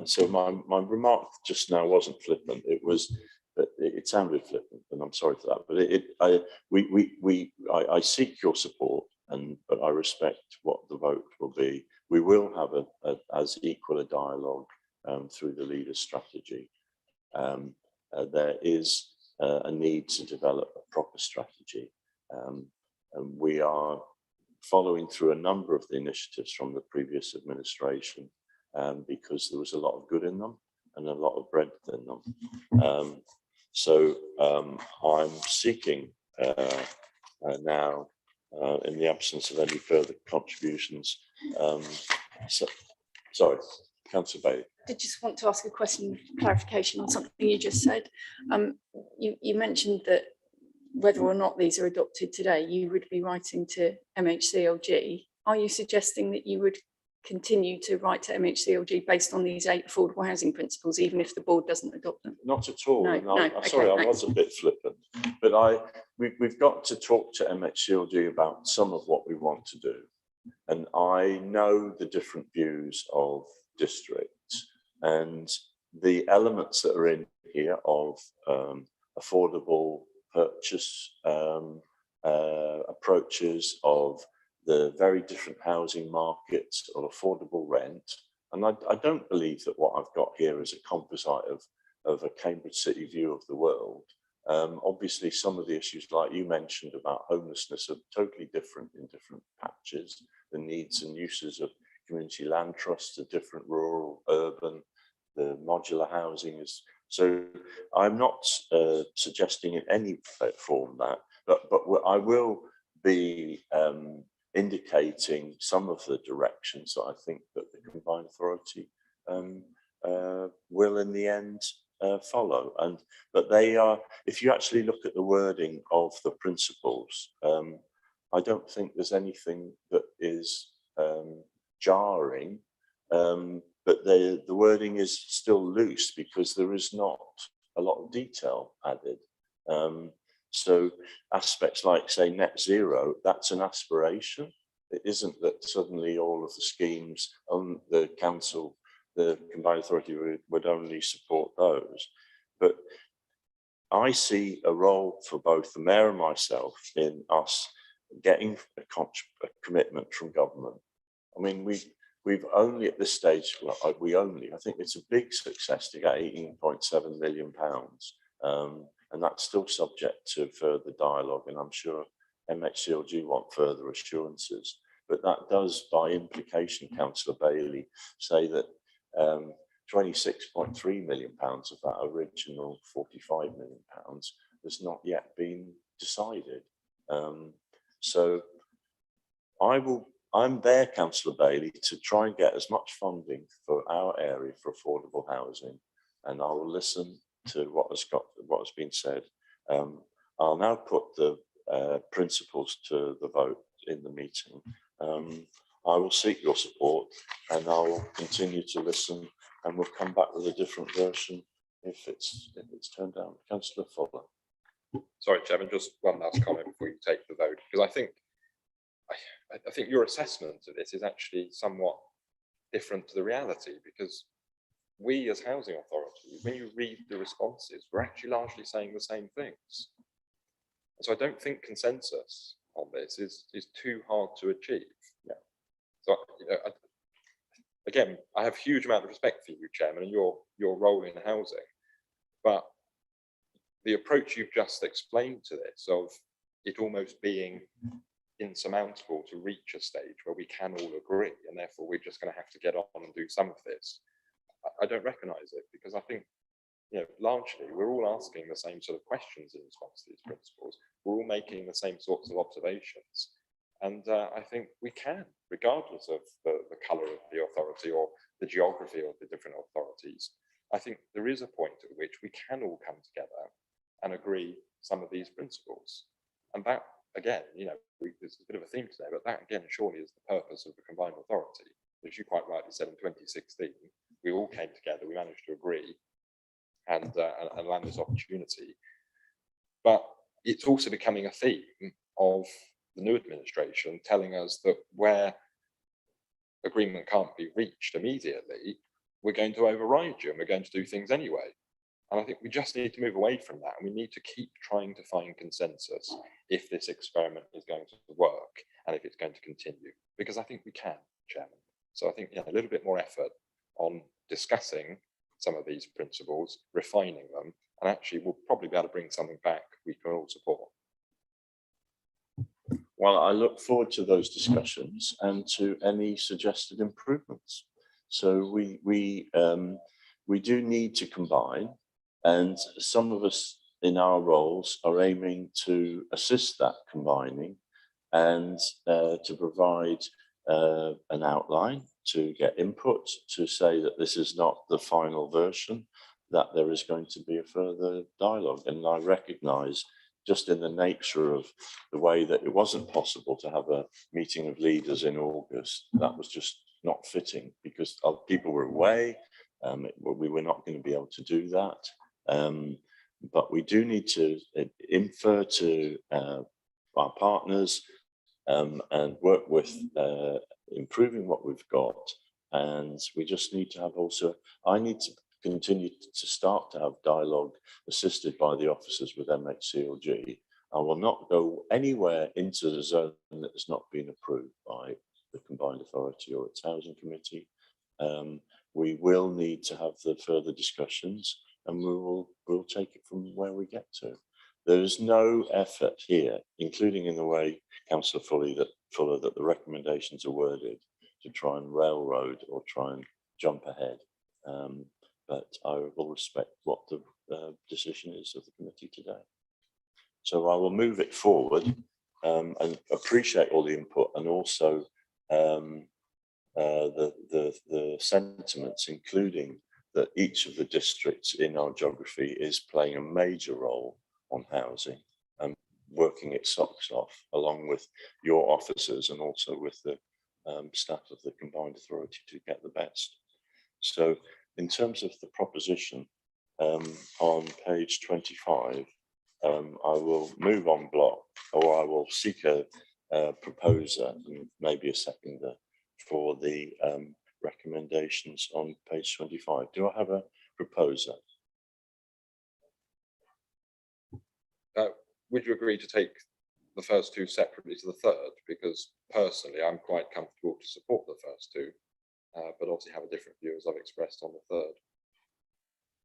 So my remark just now wasn't flippant. It was, but it sounded flippant, and I'm sorry for that. But I seek your support, but I respect what the vote will be. We will have as equal a dialogue through the leader strategy. There is a need to develop a proper strategy, and we are following through a number of the initiatives from the previous administration, because there was a lot of good in them and a lot of breadth in them. So I'm seeking now in the absence of any further contributions. Sorry, Councillor Bailey. I just want to ask a question, clarification on something you just said. You mentioned that whether or not these are adopted today, you would be writing to MHCLG. Are you suggesting that you would continue to write to MHCLG based on these 8 affordable housing principles, even if the board doesn't adopt them? Not at all. No, And no, I'm sorry, okay, I was a bit flippant, but we've got to talk to MHCLG about some of what we want to do. And I know the different views of districts, and the elements that are in here of affordable purchase approaches, of the very different housing markets, of affordable rent. And I don't believe that what I've got here is a composite of a Cambridge City view of the world. Obviously, some of the issues, like you mentioned about homelessness, are totally different in different patches. The needs and uses of community land trusts are different, rural, urban. The modular housing is. So I'm not suggesting in any form that, but I will be indicating some of the directions that I think that the combined authority will in the end follow. But they are, if you actually look at the wording of the principles, I don't think there's anything that is jarring, but the wording is still loose because there is not a lot of detail added. So aspects like, say, net zero, that's an aspiration. It isn't that suddenly all of the schemes on the council, the combined authority would only support those. But I see a role for both the mayor and myself in us getting a commitment from government. I mean, we've only at this stage, well, I think it's a big success to get £18.7 million. And that's still subject to further dialogue. And I'm sure MHCLG want further assurances. But that does, by implication, Councillor Bailey, say that £26.3 million of that original £45 million has not yet been decided. So I'm there, Councillor Bailey, to try and get as much funding for our area for affordable housing, and I will listen to what has been said. I'll now put the principles to the vote in the meeting. I will seek your support, and I will continue to listen, and we'll come back with a different version if it's turned down. Councillor Fuller. Sorry, Chairman, just one last comment before you take the vote, because I think your assessment of this is actually somewhat different to the reality, because we as housing authority, when you read the responses, we're actually largely saying the same things. And so I don't think consensus on this is too hard to achieve. Yeah. So again, I have a huge amount of respect for you, Chairman, and your role in housing, but the approach you've just explained to this, of it almost being insurmountable to reach a stage where we can all agree, and therefore we're just going to have to get on and do some of this, I don't recognise it, because I think, largely we're all asking the same sort of questions in response to these principles. We're all making the same sorts of observations, and I think we can, regardless of the colour of the authority or the geography of the different authorities. I think there is a point at which we can all come together and agree some of these principles, and that again, there's a bit of a theme today, but that again surely is the purpose of the combined authority. As you quite rightly said, in 2016, we all came together, we managed to agree and land this opportunity. But it's also becoming a theme of the new administration telling us that where agreement can't be reached immediately, we're going to override you and we're going to do things anyway. And I think we just need to move away from that, and we need to keep trying to find consensus if this experiment is going to work and if it's going to continue, because I think we can, Chairman. So I think a little bit more effort on discussing some of these principles, refining them, and actually we'll probably be able to bring something back we can all support. Well, I look forward to those discussions and to any suggested improvements. So we do need to combine, and some of us in our roles are aiming to assist that combining. and to provide an outline, to get input, to say that this is not the final version, that there is going to be a further dialogue. And I recognise, just in the nature of the way that it wasn't possible to have a meeting of leaders in August, that was just not fitting because people were away. We were not going to be able to do that. But we do need to infer to our partners and work with improving what we've got. And we just need to have also, I need to continue to start to have dialogue assisted by the officers with MHCLG. I will not go anywhere into the zone that has not been approved by the Combined Authority or its Housing Committee. We will need to have the further discussions, and we'll take it from where we get to. There is no effort here, including in the way Councillor Fuller, that the recommendations are worded to try and railroad or try and jump ahead. But I will respect what the decision is of the committee today. So I will move it forward and appreciate all the input, and also the sentiments, including that each of the districts in our geography is playing a major role on housing and working its socks off, along with your officers and also with the staff of the Combined Authority to get the best. So in terms of the proposition on page 25, I will move on block, or I will seek a proposer and maybe a seconder for the recommendations on page 25. Do I have a proposer? Would you agree to take the first two separately to the third? Because personally, I'm quite comfortable to support the first two, but obviously have a different view as I've expressed on the third.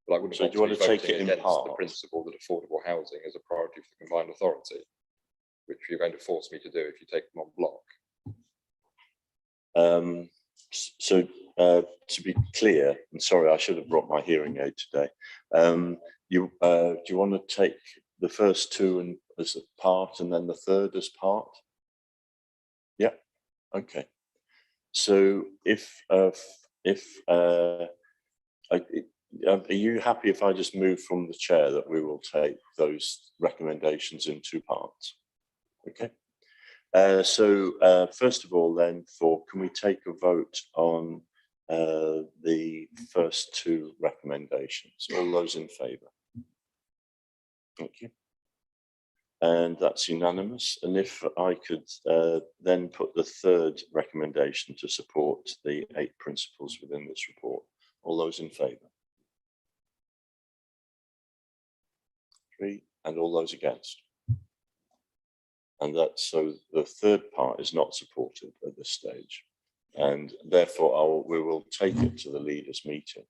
But I wouldn't So do you want to take it in against part? The principle that affordable housing is a priority for the Combined Authority, which you're going to force me to do if you take them on block. To be clear, and sorry, I should have brought my hearing aid today. Do you want to take the first two as a part and then the third as part? Yeah. Okay. So are you happy if I just move from the chair that we will take those recommendations in two parts? Okay. First of all, then, can we take a vote on the first two recommendations? All those in favour? Thank you. And that's unanimous. And if I could then put the third recommendation to support the 8 principles within this report. All those in favour? 3, and all those against? And that's so the third part is not supported at this stage. And therefore we will take it to the leaders' meeting.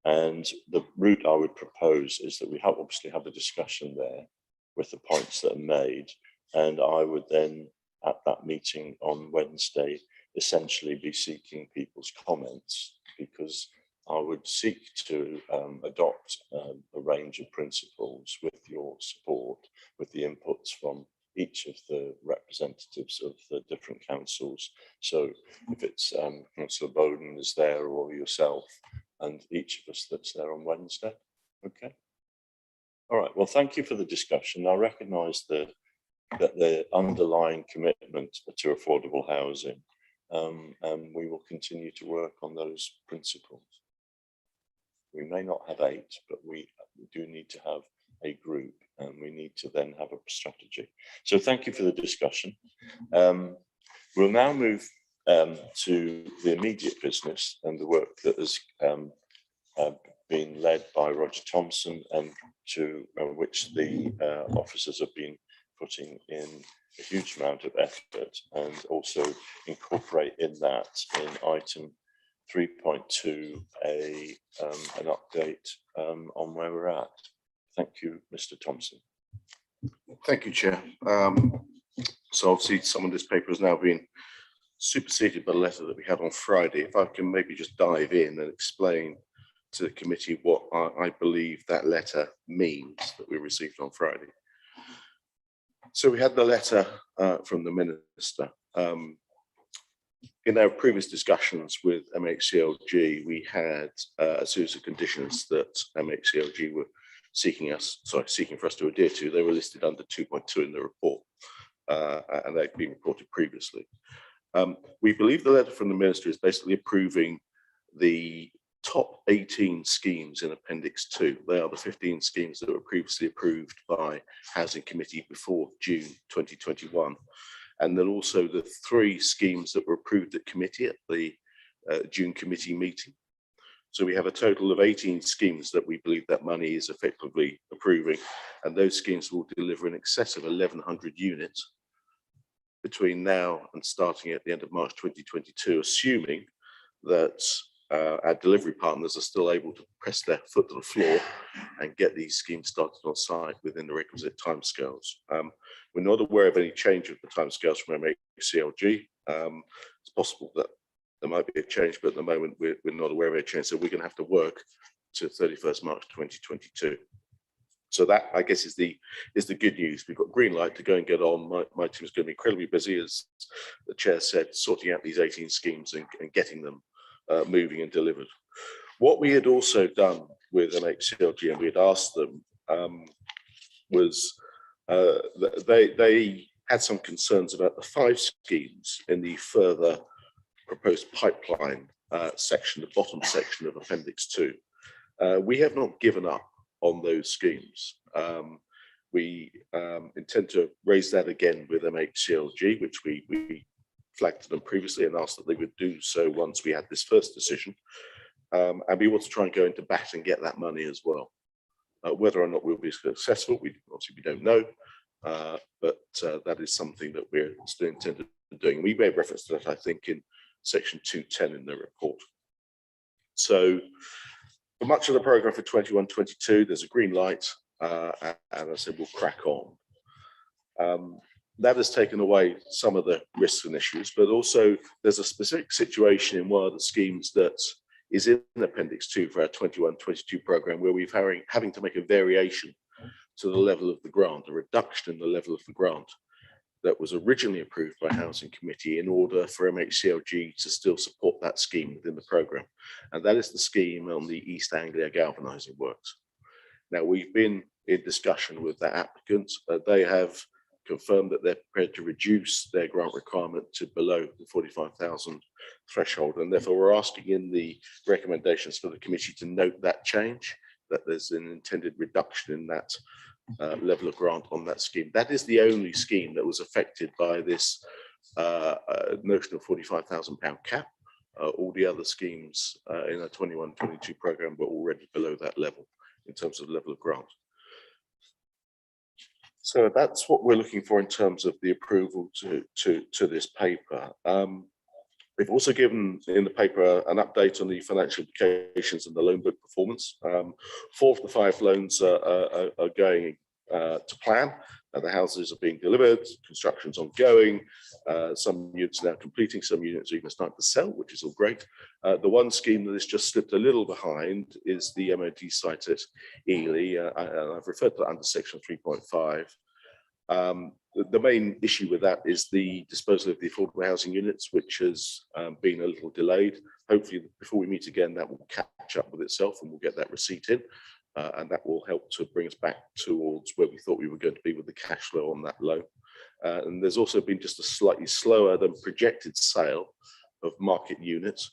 And the route I would propose is that we obviously have a discussion there with the points that are made. And I would then, at that meeting on Wednesday, essentially be seeking people's comments, because I would seek to adopt a range of principles with your support, with the inputs from each of the representatives of the different councils. So if it's Councillor Bowden is there, or yourself, and each of us that's there on Wednesday. Okay. All right. Well, thank you for the discussion. I recognise that the underlying commitment to affordable housing, and we will continue to work on those principles. We may not have 8, but we do need to have a group, and we need to then have a strategy. So thank you for the discussion. We'll now move to the immediate business and the work that has been led by Roger Thompson, and to which the officers have been putting in a huge amount of effort, and also incorporate in that, in item 3.2, an update on where we're at. Thank you, Mr. Thompson. Thank you, Chair. So obviously some of this paper has now been superseded by the letter that we had on Friday. If I can maybe just dive in and explain to the committee what I believe that letter means that we received on Friday. So we had the letter from the Minister. In our previous discussions with MHCLG, we had a series of conditions that MHCLG were seeking for us to adhere to. They were listed under 2.2 in the report, and they've been reported previously. We believe the letter from the Minister is basically approving the top 18 schemes in Appendix 2. They are the 15 schemes that were previously approved by Housing Committee before June 2021. And then also the 3 schemes that were approved at committee at the June committee meeting. So we have a total of 18 schemes that we believe that money is effectively approving, and those schemes will deliver in excess of 1,100 units between now and starting at the end of March 2022, assuming that our delivery partners are still able to press their foot to the floor and get these schemes started on site within the requisite timescales. We're not aware of any change of the timescales from MHCLG. It's possible that there might be a change, but at the moment we're not aware of any change. So we're going to have to work to 31st March 2022. So that, I guess, is the good news. We've got green light to go and get on. My team is going to be incredibly busy, as the chair said, sorting out these 18 schemes and getting them moving and delivered. What we had also done with MHCLG, and we had asked them, was they had some concerns about the 5 schemes in the further proposed pipeline section, the bottom section of Appendix 2. We have not given up on those schemes. We intend to raise that again with MHCLG, which we flagged to them previously and asked that they would do so once we had this first decision. And we want to try and go into bat and get that money as well. Whether or not we'll be successful, we don't know, but that is something that we're still intended on doing. We made reference to that, I think, in section 210 in the report. So for much of the programme for 21-22, there's a green light, and I said we'll crack on. That has taken away some of the risks and issues, but also there's a specific situation in one of the schemes that is in Appendix 2 for our 21-22 programme, where we've having to make a variation to the level of the grant, a reduction in the level of the grant that was originally approved by Housing Committee in order for MHCLG to still support that scheme within the programme. And that is the scheme on the East Anglia galvanising works. Now, we've been in discussion with the applicants. They have confirmed that they're prepared to reduce their grant requirement to below the 45,000 threshold. And therefore, we're asking in the recommendations for the committee to note that change, that there's an intended reduction in that level of grant on that scheme. That is the only scheme that was affected by this notion of £45,000 cap. All the other schemes in our 21-22 programme were already below that level in terms of level of grant. So that's what we're looking for in terms of the approval to this paper. We've also given in the paper an update on the financial implications and the loan book performance. 4 of the 5 loans are going to plan. The houses are being delivered, construction's ongoing. Some units are now completing, some units are even starting to sell, which is all great. The one scheme that has just slipped a little behind is the MOD site at Ely. I've referred to that under section 3.5. The main issue with that is the disposal of the affordable housing units, which has been a little delayed. Hopefully, before we meet again, that will catch up with itself and we'll get that receipt in. And that will help to bring us back towards where we thought we were going to be with the cash flow on that loan. And there's also been just a slightly slower than projected sale of market units.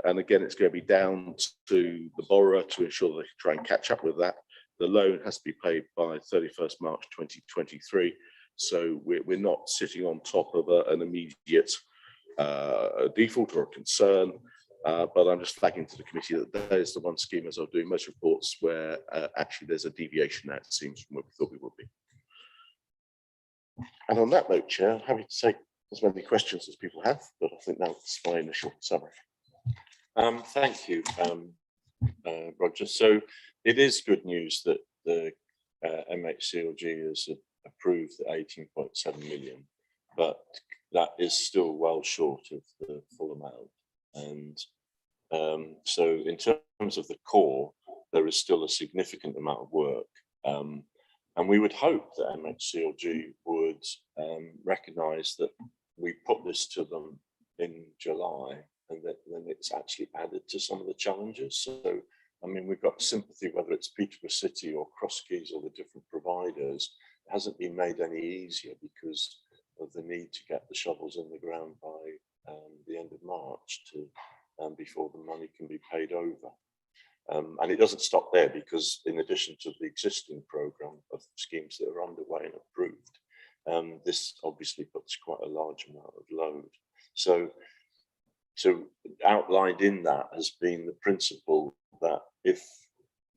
And again, it's going to be down to the borrower to ensure they can try and catch up with that. The loan has to be paid by 31st March 2023. So we're not sitting on top of an immediate default or a concern. But I'm just flagging to the committee that that is the one scheme, as I'm doing most reports, where actually there's a deviation now, it seems, from where we thought we would be. And on that note, Chair, I'm happy to take as many questions as people have, but I think that's my initial summary. Thank you, Roger. So it is good news that the MHCLG has approved the 18.7 million, but that is still well short of the full amount. And so in terms of the core, there is still a significant amount of work. And we would hope that MHCLG would recognise that we put this to them in July, and that then it's actually added to some of the challenges. So, I mean, we've got sympathy, whether it's Peterborough City or Cross Keys or the different providers. It hasn't been made any easier because of the need to get the shovels in the ground by the end of March to before the money can be paid over. And it doesn't stop there, because in addition to the existing programme of schemes that are underway and approved, this obviously puts quite a large amount of load. So outlined in that has been the principle that if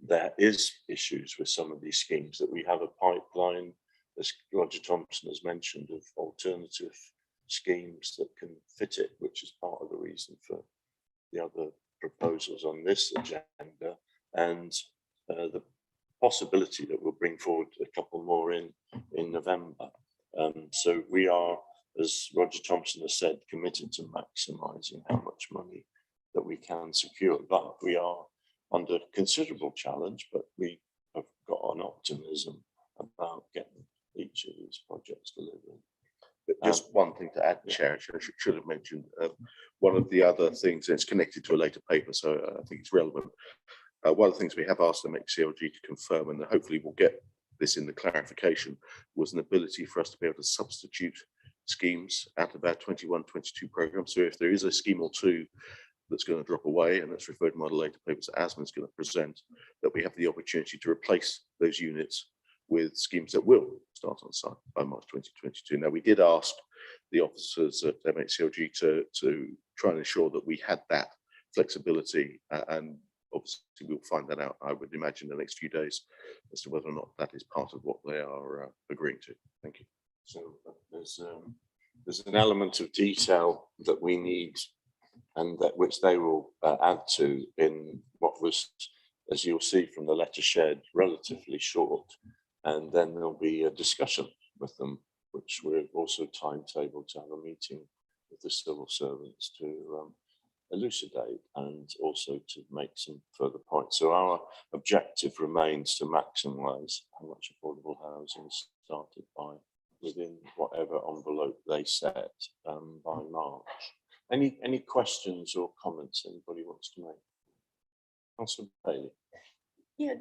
there is issues with some of these schemes, that we have a pipeline, as Roger Thompson has mentioned, of alternative schemes that can fit it, which is part of the reason for the other proposals on this agenda, and the possibility that we'll bring forward a couple more in November. So we are, as Roger Thompson has said, committed to maximising how much money that we can secure, but we are under considerable challenge, but we have got an optimism about getting each of these projects delivered. But just one thing to add, Chair, I should have mentioned, one of the other things, and it's connected to a later paper, so I think it's relevant. One of the things we have asked MHCLG to confirm, and hopefully we'll get this in the clarification, was an ability for us to be able to substitute schemes out of our 21-22 programme. So if there is a scheme or two that's going to drop away, and that's referred to one of the later papers that Asman's going to present, that we have the opportunity to replace those units with schemes that will start on site by March 2022. Now, we did ask the officers at MHCLG to try and ensure that we had that flexibility, and obviously we'll find that out, I would imagine, in the next few days, as to whether or not that is part of what they are agreeing to. Thank you. So there's an element of detail that we need, and that which they will add to in what was, as you'll see from the letter shared, relatively short. And then there'll be a discussion with them, which we're also timetabled to have a meeting with the civil servants to elucidate and also to make some further points. So our objective remains to maximise how much affordable housing is started by within whatever envelope they set by March. Any questions or comments anybody wants to make? Councillor Bailey. Yeah,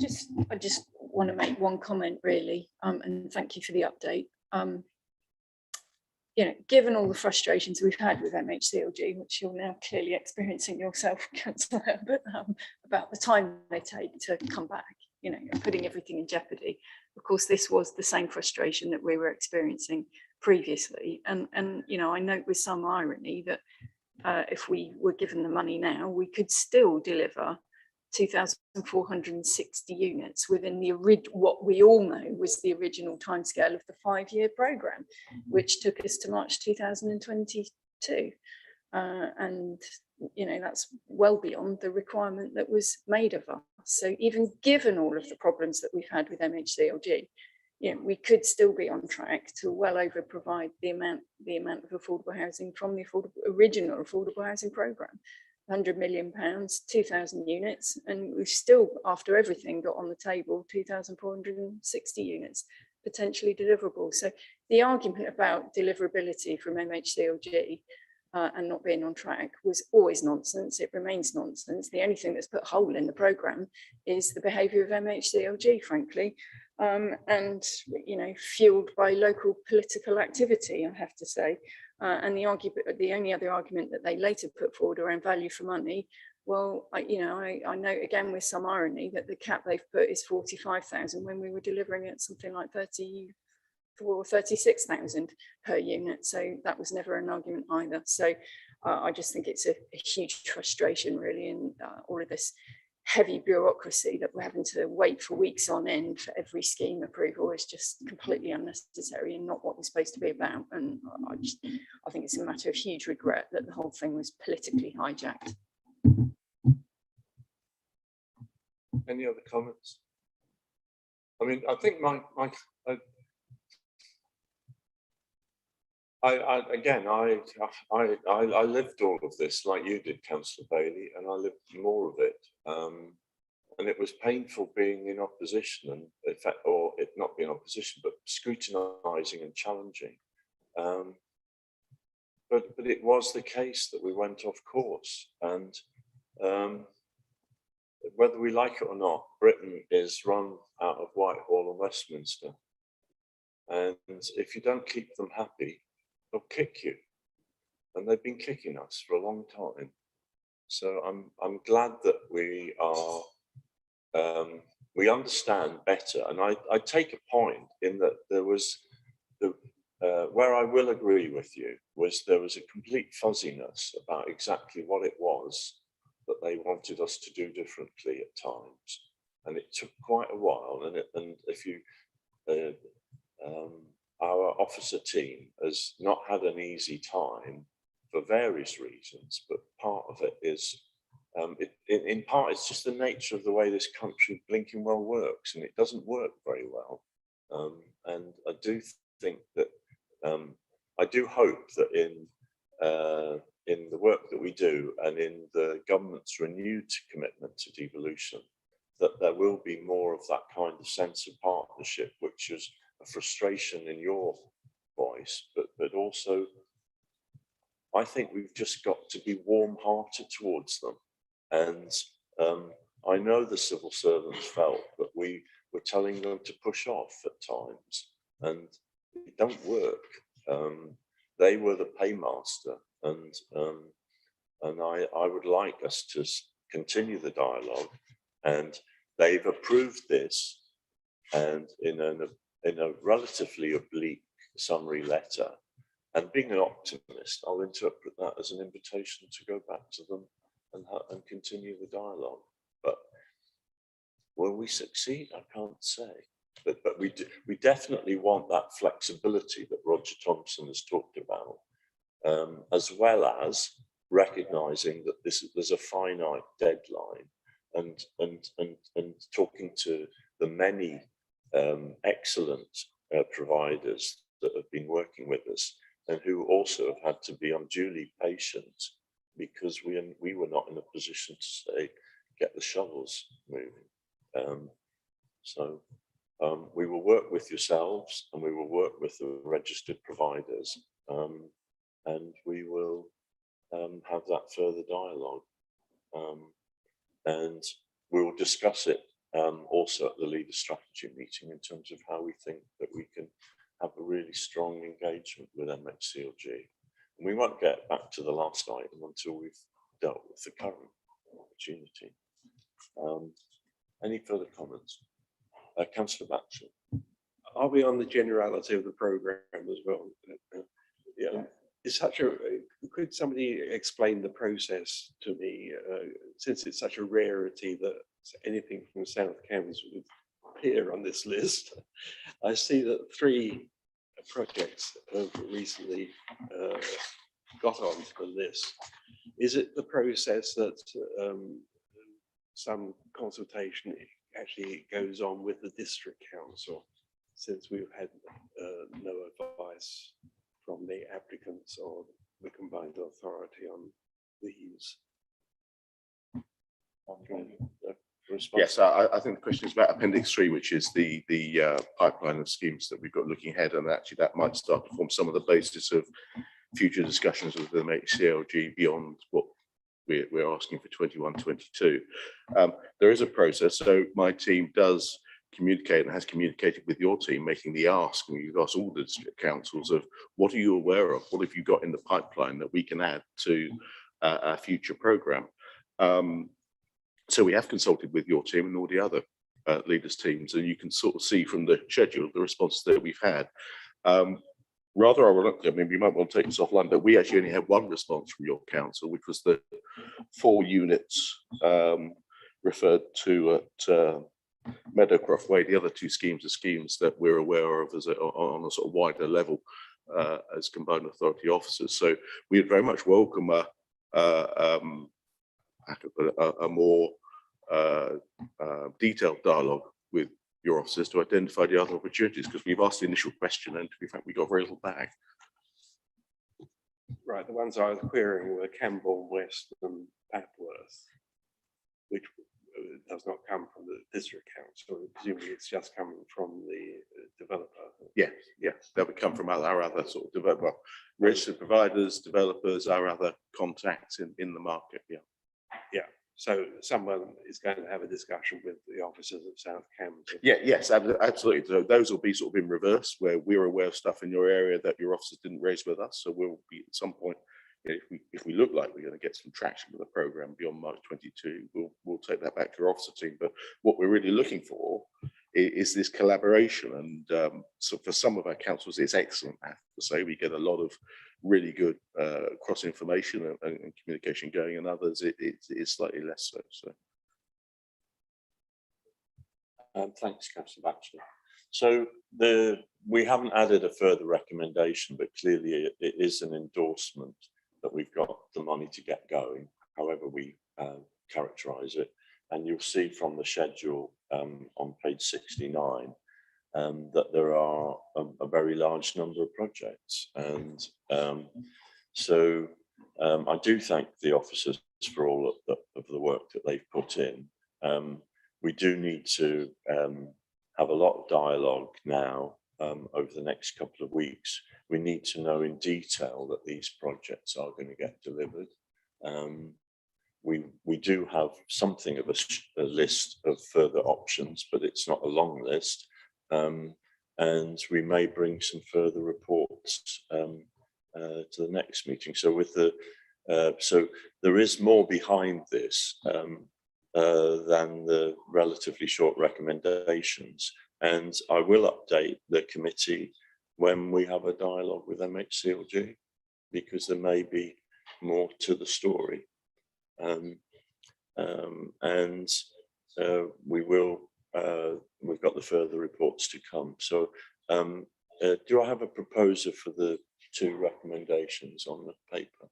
I just want to make one comment really, and thank you for the update. You know, given all the frustrations we've had with MHCLG, which you're now clearly experiencing yourself, Councillor, but about the time they take to come back, you know, putting everything in jeopardy. Of course, this was the same frustration that we were experiencing previously, and you know, I note with some irony that if we were given the money now, we could still deliver 2,460 units within the what we all know was the original timescale of the 5-year programme, which took us to March 2022. And you know, that's well beyond the requirement that was made of us. So even given all of the problems that we've had with MHCLG, you know, we could still be on track to well over provide the amount of affordable housing from the original affordable housing programme. £100 million, 2,000 units, and we've still, after everything, got on the table 2,460 units potentially deliverable. So the argument about deliverability from MHCLG and not being on track was always nonsense. It remains nonsense. The only thing that's put a hole in the programme is the behaviour of MHCLG, frankly, and you know, fuelled by local political activity, I have to say. And the only other argument that they later put forward around value for money, well, I note again with some irony that the cap they've put is 45,000 when we were delivering at something like 34 or 36,000 per unit. So that was never an argument either. So I just think it's a huge frustration really in all of this heavy bureaucracy that we're having to wait for weeks on end for every scheme approval is just completely unnecessary and not what we're supposed to be about. And I think it's a matter of huge regret that the whole thing was politically hijacked. Any other comments? I mean, I think I lived all of this like you did, Councillor Bailey, and I lived more of it. and it was painful being in opposition, and in fact, or it not being opposition, but scrutinising and challenging. But it was the case that we went off course, and whether we like it or not, Britain is run out of Whitehall and Westminster, and if you don't keep them happy, they'll kick you, and they've been kicking us for a long time. So I'm glad that we are. We understand better, and I take a point in that there was the where I will agree with you was there was a complete fuzziness about exactly what it was that they wanted us to do differently at times, and it took quite a while. And if you, our officer team has not had an easy time for various reasons, but part of it is. In part, it's just the nature of the way this country blinking well works, and it doesn't work very well. And I do think that I do hope that in the work that we do and in the government's renewed commitment to devolution, that there will be more of that kind of sense of partnership, which is a frustration in your voice, but also I think we've just got to be warm-hearted towards them. And I know the civil servants felt that we were telling them to push off at times, and it don't work. They were the paymaster, and I would like us to continue the dialogue. And they've approved this, and in a relatively oblique summary letter. And being an optimist, I'll interpret that as an invitation to go back to them and continue the dialogue. But will we succeed? I can't say. But we definitely want that flexibility that Roger Thompson has talked about, as well as recognising that there's a finite deadline, and talking to the many excellent providers that have been working with us, and who also have had to be unduly patient, because we were not in a position to say, get the shovels moving. We will work with yourselves, and we will work with the registered providers, and we will have that further dialogue. And we will discuss it also at the Leader Strategy meeting in terms of how we think that we can have a really strong engagement with MHCLG. And we won't get back to the last item until we've dealt with the current opportunity. Any further comments? Councillor Batchelor. Are we on the generality of the programme as well? Yeah. It's could somebody explain the process to me, since it's such a rarity that anything from South Cambs would appear on this list? I see that 3 projects have recently got onto the list. Is it the process that some consultation actually goes on with the district council, since we've had no advice from the applicants or the combined authority on these? Yes, I think the question is about Appendix 3, which is the pipeline of schemes that we've got looking ahead, and actually that might start to form some of the basis of future discussions with the MHCLG beyond what we're asking for 21-22. There is a process, so my team does communicate and has communicated with your team, making the ask, and you've asked all the district councils of what are you aware of, what have you got in the pipeline that we can add to our future programme. So we have consulted with your team and all the other leaders' teams, and you can sort of see from the schedule the responses that we've had. Rather ironically, I mean, we might want to take this offline, but we actually only had 1 response from your council, which was the 4 units referred to at Meadowcroft Way. The other 2 schemes are schemes that we're aware of as on a sort of wider level as combined authority officers. So we would very much welcome a more detailed dialogue with your officers to identify the other opportunities, because we've asked the initial question and to be frank, we got very little back. Right, the ones I was querying were Camborne West and Papworth, which does not come from the district council. Presumably it's just coming from the developer. Yeah, that would come from our other sort of well, registered providers, developers, our other contacts in the market. Yeah. So someone is going to have a discussion with the officers of South Cambs. Yes, absolutely. So those will be sort of in reverse, where we're aware of stuff in your area that your officers didn't raise with us. So we'll be at some point, if we look like we're going to get some traction with the program beyond March 22, we'll take that back to our officer team. But what we're really looking for is this collaboration, and so for some of our councils, it's excellent. I have to say, we get a lot of really good cross information and communication going, and others it is slightly less so. Thanks, Councillor Batchelor. So we haven't added a further recommendation, but clearly it is an endorsement that we've got the money to get going, however we characterise it. And you'll see from the schedule on page 69 that there are a very large number of projects. And so I do thank the officers for all of the work that they've put in. We do need to have a lot of dialogue now over the next couple of weeks. We need to know in detail that these projects are going to get delivered. We do have something of a list of further options, but it's not a long list. And we may bring some further reports to the next meeting. So so there is more behind this than the relatively short recommendations. And I will update the committee when we have a dialogue with MHCLG, because there may be more to the story. We've got the further reports to come. So do I have a proposer for the two recommendations on the paper?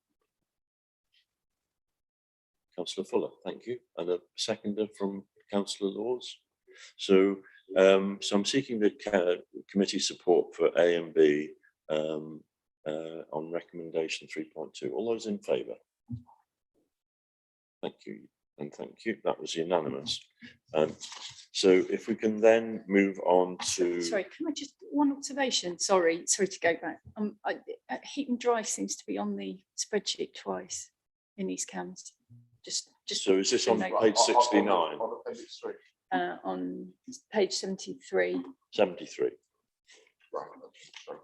Councillor Fuller, thank you. And a seconder from Councillor Laws. So I'm seeking the committee support for A and B on recommendation 3.2. All those in favour? Thank you, and thank you. That was unanimous. So if we can then move on to... Sorry, can I just, one observation? Sorry to go back. Heat and Dry seems to be on the spreadsheet twice in East Cambs. Just so is this on page 69? On page 73. 73.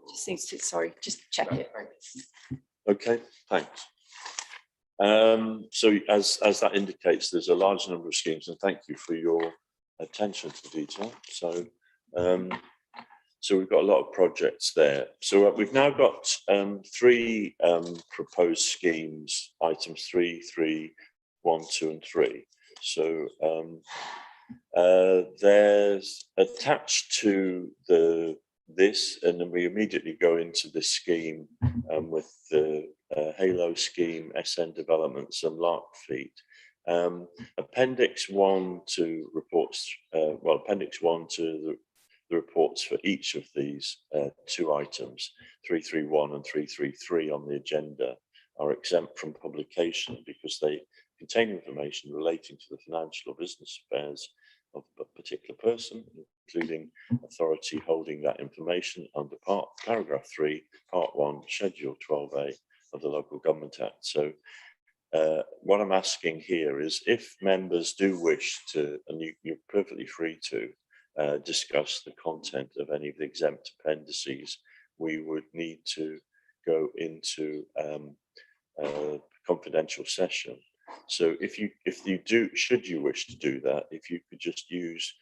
Just seems to, sorry, just check it. Okay, thanks. So as that indicates, there's a large number of schemes, and thank you for your attention to detail. So so we've got a lot of projects there. So we've now got three proposed schemes, items 3, 3, 1, 2, and 3. So there's attached to this, and then we immediately go into this scheme with the Halo scheme, SN Developments, and Larkfleet. Appendix 1 to reports, Appendix 1 to the reports for each of these two items, 331 and 333 on the agenda, are exempt from publication because they contain information relating to the financial or business affairs of a particular person, including authority holding that information under paragraph 3, part 1, schedule 12A of the Local Government Act. So what I'm asking here is, if members do wish to, and you're perfectly free to discuss the content of any of the exempt appendices, we would need to go into a confidential session. So if you do, should you wish to do that, if you could just use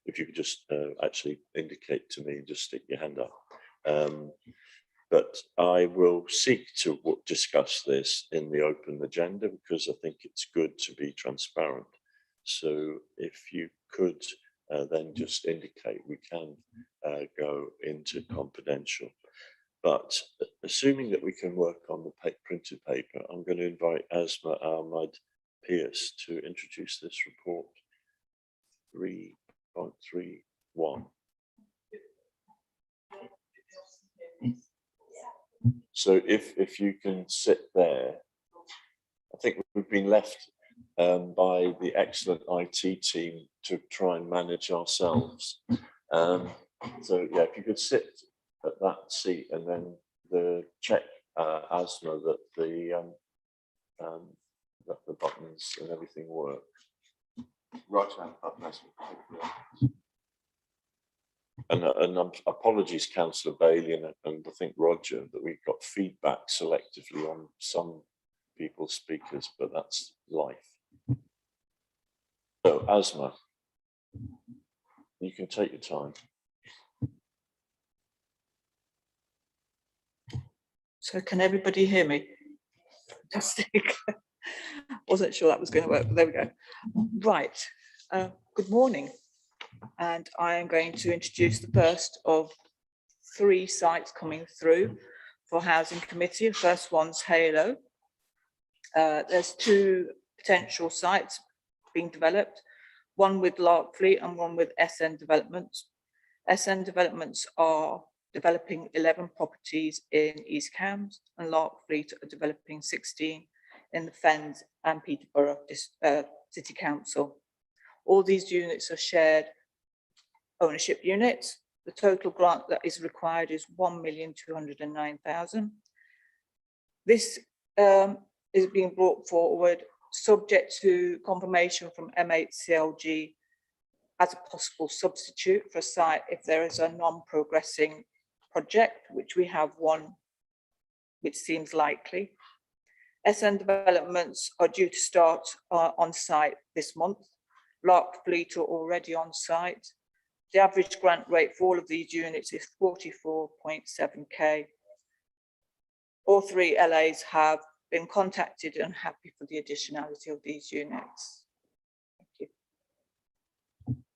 if you could just actually indicate to me, just stick your hand up. But I will seek to discuss this in the open agenda, because I think it's good to be transparent. So if you could then just indicate, we can go into confidential. But assuming that we can work on the printed paper, I'm going to invite Asma Ahmad Pierce to introduce this report 3.31. So if you can sit there, I think we've been left by the excellent IT team to try and manage ourselves. So yeah, if you could sit at that seat and then check Asma that the buttons and everything work. Right hand button, Asma. And apologies, Councillor Bailey and I think Roger, that we got feedback selectively on some people's speakers, but that's life. So, Asma, you can take your time. So can everybody hear me? Fantastic. Wasn't sure that was going to work, but there we go. Right. Good morning. And I am going to introduce the first of 3 sites coming through for Housing Committee. The first one's Halo. There's 2 potential sites being developed, one with Larkfleet and one with SN Developments. SN Developments are developing 11 properties in East Cambs, and Larkfleet are developing 16 in the Fens and Peterborough City Council. All these units are shared ownership units. The total grant that is required is 1,209,000. This is being brought forward subject to confirmation from MHCLG as a possible substitute for a site if there is a non-progressing project, which we have one which seems likely. SN Developments are due to start on site this month. Larkfleet are already on site. The average grant rate for all of these units is 44.7k. All 3 LAs have been contacted and happy for the additionality of these units. Thank you.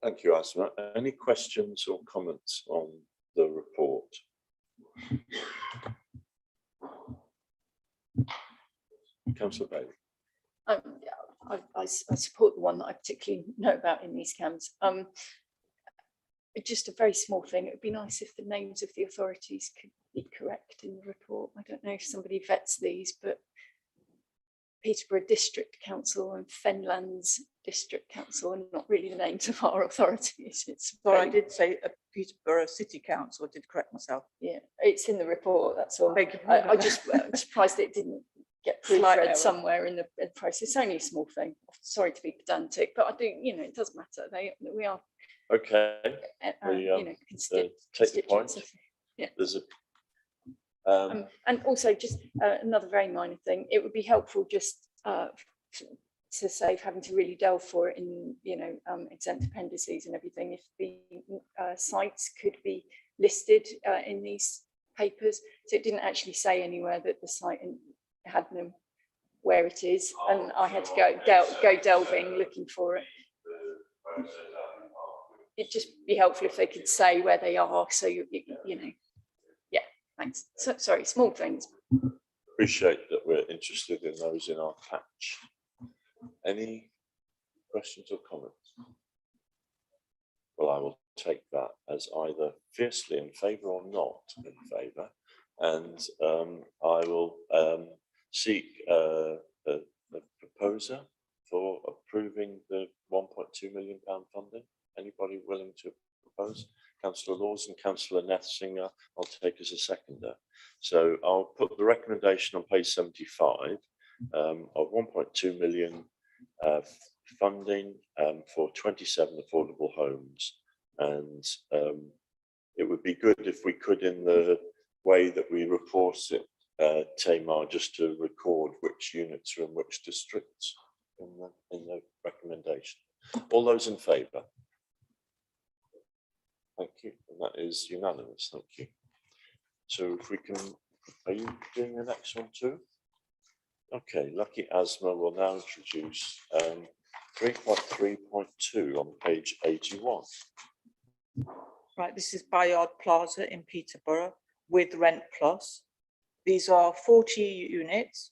Thank you, Asma. Any questions or comments on the report? Councillor Bailey. I support the one that I particularly know about in these camps. Just a very small thing. It would be nice if the names of the authorities could be correct in the report. I don't know if somebody vets these, but Peterborough District Council and Fenlands District Council are not really the names of our authorities. It's Sorry, I did say Peterborough City Council. I did correct myself. Yeah, it's in the report. That's all. Thank you. I'm surprised it didn't get Slight proofread error. somewhere in the process. It's only a small thing. Sorry to be pedantic, but I do. It doesn't matter. We are. Okay. Take the point. Yeah. There's a. And also just another very minor thing, it would be helpful just to save having to really delve for it in, exempt appendices and everything, if the sites could be listed in these papers. So it didn't actually say anywhere that the site in Hadnam where it is, and I had to go delving looking for it. It'd just be helpful if they could say where they are, so you know. Yeah, thanks. So, sorry, small things. Appreciate that we're interested in those in our patch. Any questions or comments? Well, I will take that as either fiercely in favour or not in favour, and I will seek a proposer for approving the £1.2 million funding. Anybody willing to propose? Councillor Laws and Councillor Nethsinger, I'll take as a seconder. So I'll put the recommendation on page 75 of 1.2 million funding for 27 affordable homes. And it would be good if we could, in the way that we report it, Tamar, just to record which units are in which districts in the recommendation. All those in favour? Thank you. And that is unanimous. Thank you. So if we can, are you doing the next one too? Okay, Lucky Asma will now introduce 3.3.2 on page 81. Right, this is Bayard Plaza in Peterborough with Rent Plus. These are 40 units,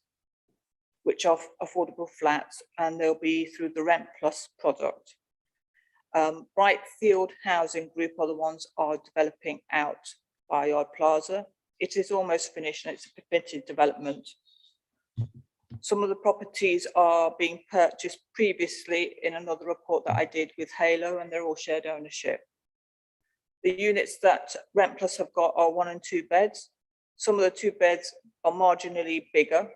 which are affordable flats, and they'll be through the Rent Plus product. Brightfield Housing Group are the ones are developing out Bayard Plaza. It is almost finished and it's a permitted development. Some of the properties are being purchased previously in another report that I did with Halo, and they're all shared ownership. The units that Rent Plus have got are 1 and 2 beds. Some of the 2 beds are marginally bigger.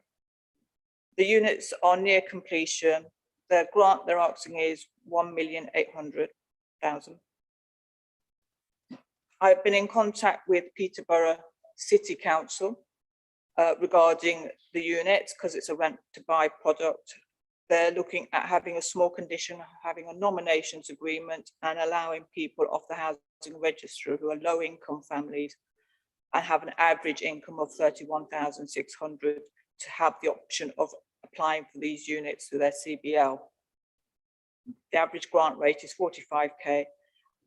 The units are near completion. The grant they're asking is 1,800,000. I've been in contact with Peterborough City Council regarding the units, because it's a rent to buy product. They're looking at having a small condition, having a nominations agreement and allowing people off the housing register who are low income families and have an average income of 31,600 to have the option of applying for these units through their CBL. The average grant rate is 45k,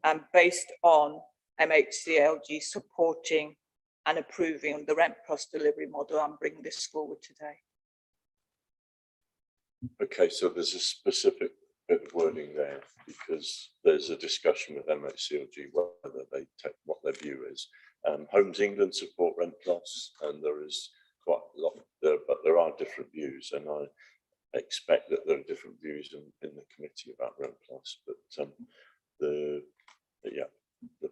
and based on MHCLG supporting and approving the Rent Plus delivery model, I'm bringing this forward today. Okay, so there's a specific bit of wording there because there's a discussion with MHCLG whether they take what their view is. Homes England support Rent Plus, and there is quite a lot there, but there are different views, and I expect that there are different views in the committee about Rent Plus. But the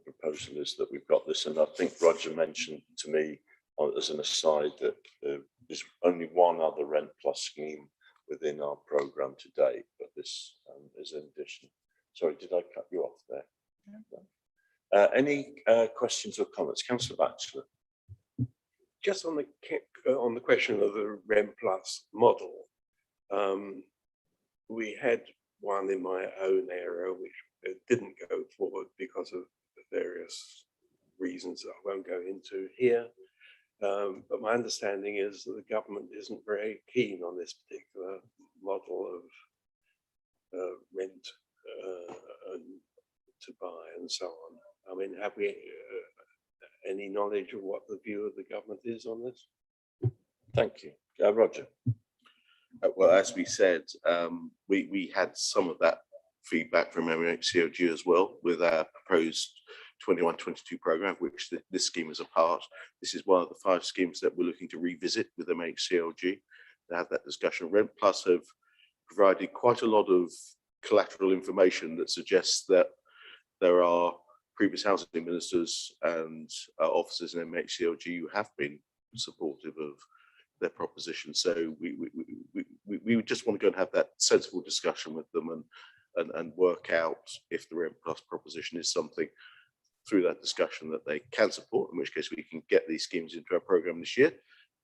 proposal is that we've got this, and I think Roger mentioned to me as an aside that there's only one other Rent Plus scheme within our programme to date, but this is an addition. Sorry, did I cut you off there? No. Any questions or comments? Councillor Batchelor. Just on the question of the Rent Plus model, we had one in my own area which didn't go forward because of various reasons that I won't go into here. But my understanding is that the government isn't very keen on this particular model of rent and to buy and so on. I mean, have we any knowledge of what the view of the government is on this? Thank you. Roger. Well, as we said, we had some of that feedback from MHCLG as well with our proposed 21-22 programme, which this scheme is a part. This is one of the 5 schemes that we're looking to revisit with MHCLG to have that discussion. Rent Plus have provided quite a lot of collateral information that suggests that there are previous housing ministers and officers in MHCLG who have been supportive of their proposition. So we just want to go and have that sensible discussion with them and work out if the Rent Plus proposition is something through that discussion that they can support, in which case we can get these schemes into our programme this year.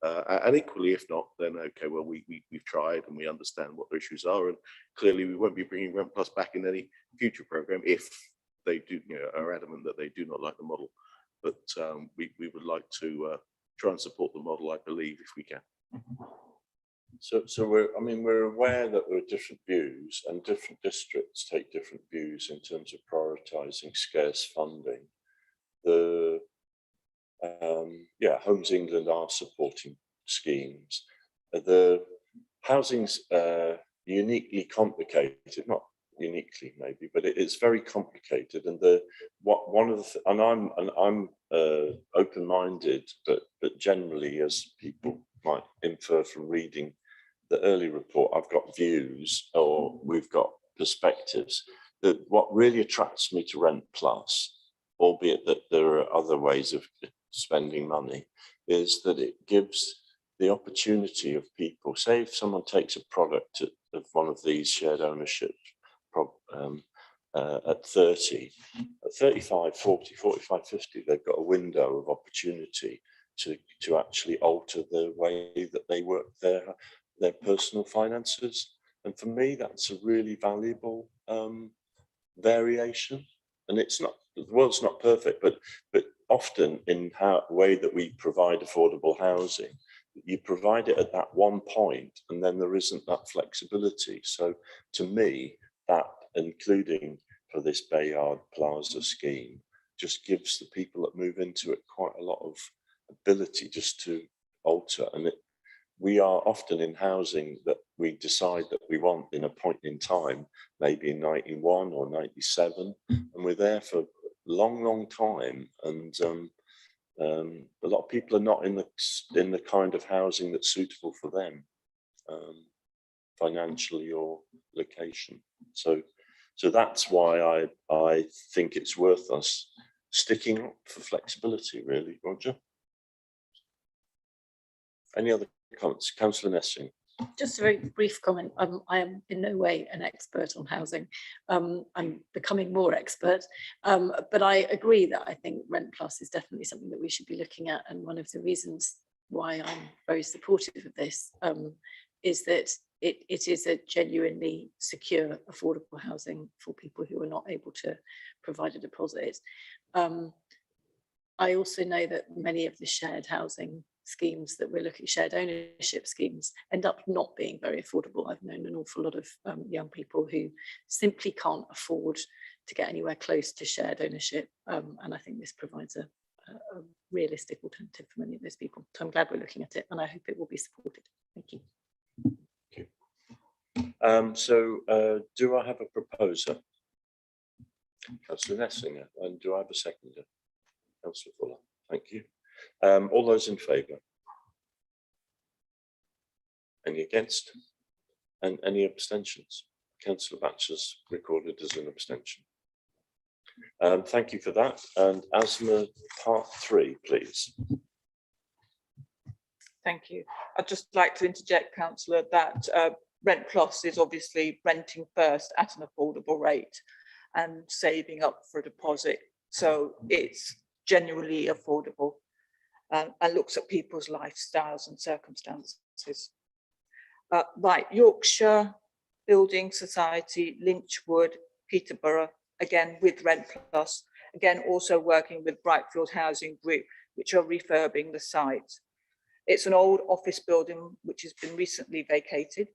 And equally, if not, then okay, well, we've tried and we understand what the issues are, and clearly we won't be bringing Rent Plus back in any future programme if they do, are adamant that they do not like the model. But we would like to try and support the model, I believe, if we can. So we're aware that there are different views, and different districts take different views in terms of prioritising scarce funding. Homes England are supporting schemes. The housing's uniquely complicated, not uniquely maybe, but it's very complicated. And I'm open-minded, but generally, as people might infer from reading the early report, I've got views, or we've got perspectives. That what really attracts me to Rent Plus, albeit that there are other ways of spending money, is that it gives the opportunity of people, say if someone takes a product of one of these shared ownership at 30, at 35, 40, 45, 50, they've got a window of opportunity to actually alter the way that they work their personal finances. And for me, that's a really valuable variation. And it's not, the world's not perfect, but often in the way that we provide affordable housing, you provide it at that one point, and then there isn't that flexibility. So to me, that, including for this Bayard Plaza scheme, just gives the people that move into it quite a lot of ability just to alter. And we are often in housing that we decide that we want in a point in time, maybe in 91 or 97, and we're there for a long time. And a lot of people are not in the kind of housing that's suitable for them. financially or location. So that's why I think it's worth us sticking up for flexibility, really, Roger. Any other comments? Councillor Nessing. Just a very brief comment. I am in no way an expert on housing. I'm becoming more expert, but I agree that I think Rent Plus is definitely something that we should be looking at. And one of the reasons why I'm very supportive of this is that it is a genuinely secure, affordable housing for people who are not able to provide a deposit. I also know that many of the shared housing schemes that we're looking, shared ownership schemes, end up not being very affordable. I've known an awful lot of young people who simply can't afford to get anywhere close to shared ownership. And I think this provides a realistic alternative for many of those people. So I'm glad we're looking at it, and I hope it will be supported. Thank you. Do I have a proposer? Councillor Nessinger, and do I have a seconder? Councillor Fuller, thank you. All those in favour? Any against? And any abstentions? Councillor Batcher's recorded as an abstention. Thank you for that. And Asma, part 3, please. Thank you. I'd just like to interject, councillor, that Rent Plus is obviously renting first at an affordable rate and saving up for a deposit. So it's genuinely affordable and looks at people's lifestyles and circumstances. Right, Yorkshire Building Society, Lynchwood, Peterborough, again with Rent Plus, again also working with Brightfield Housing Group, which are refurbing the site. It's an old office building which has been recently vacated.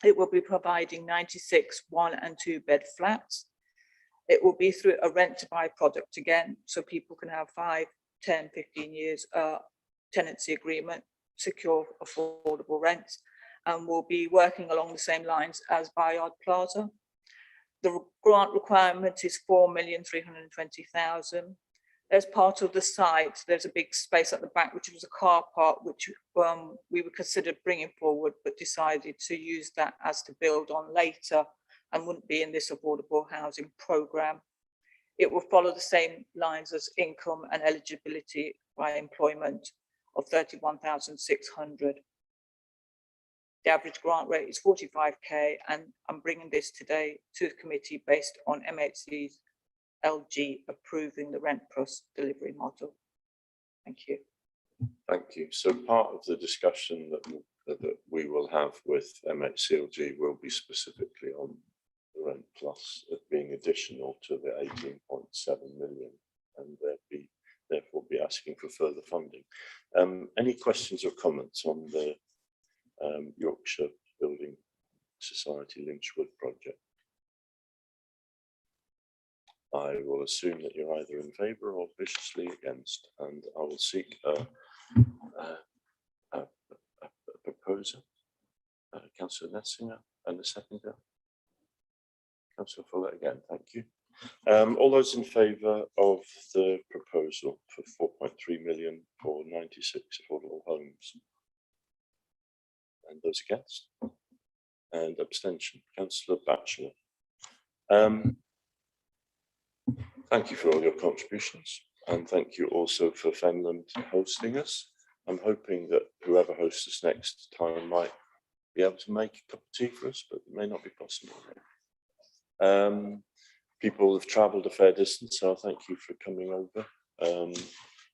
It will be providing 96 1- and 2-bed flats. It will be through a rent to buy product again, so people can have 5, 10, 15 years tenancy agreement, secure affordable rents, and will be working along the same lines as Bayard Plaza. The grant requirement is 4,320,000. As part of the site, there's a big space at the back, which was a car park, which we were considered bringing forward, but decided to use that as to build on later and wouldn't be in this affordable housing programme. It will follow the same lines as income and eligibility by employment of 31,600. The average grant rate is 45k, and I'm bringing this today to the committee based on MHC's LG approving the Rent Plus delivery model. Thank you. Thank you. So part of the discussion that we will have with MHCLG will be specifically on the Rent Plus being additional to the 18.7 million, and therefore be asking for further funding. Any questions or comments on the Yorkshire Building Society Lynchwood project? I will assume that you're either in favour or viciously against, and I will seek a proposer, Councillor Nessinger, and a seconder. Councillor Fuller again, thank you. All those in favour of the proposal for 4.3 million for 96 affordable homes? And those against? And abstention, Councillor Batchelor. Thank you for all your contributions, and thank you also for Fenland hosting us. I'm hoping that whoever hosts us next time might be able to make a cup of tea for us, but it may not be possible. People have travelled a fair distance, so thank you for coming over.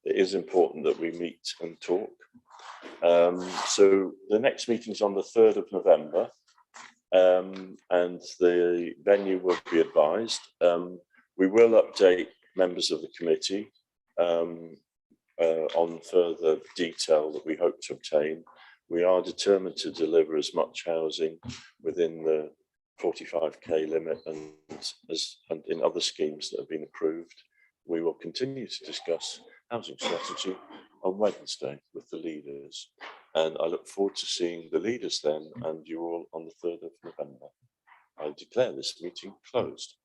It is important that we meet and talk. So the next meeting is on the 3rd of November, and the venue will be advised. We will update members of the committee on further detail that we hope to obtain. We are determined to deliver as much housing within the 45k limit, and in other schemes that have been approved. We will continue to discuss housing strategy on Wednesday with the leaders, and I look forward to seeing the leaders then and you all on the 3rd of November. I declare this meeting closed.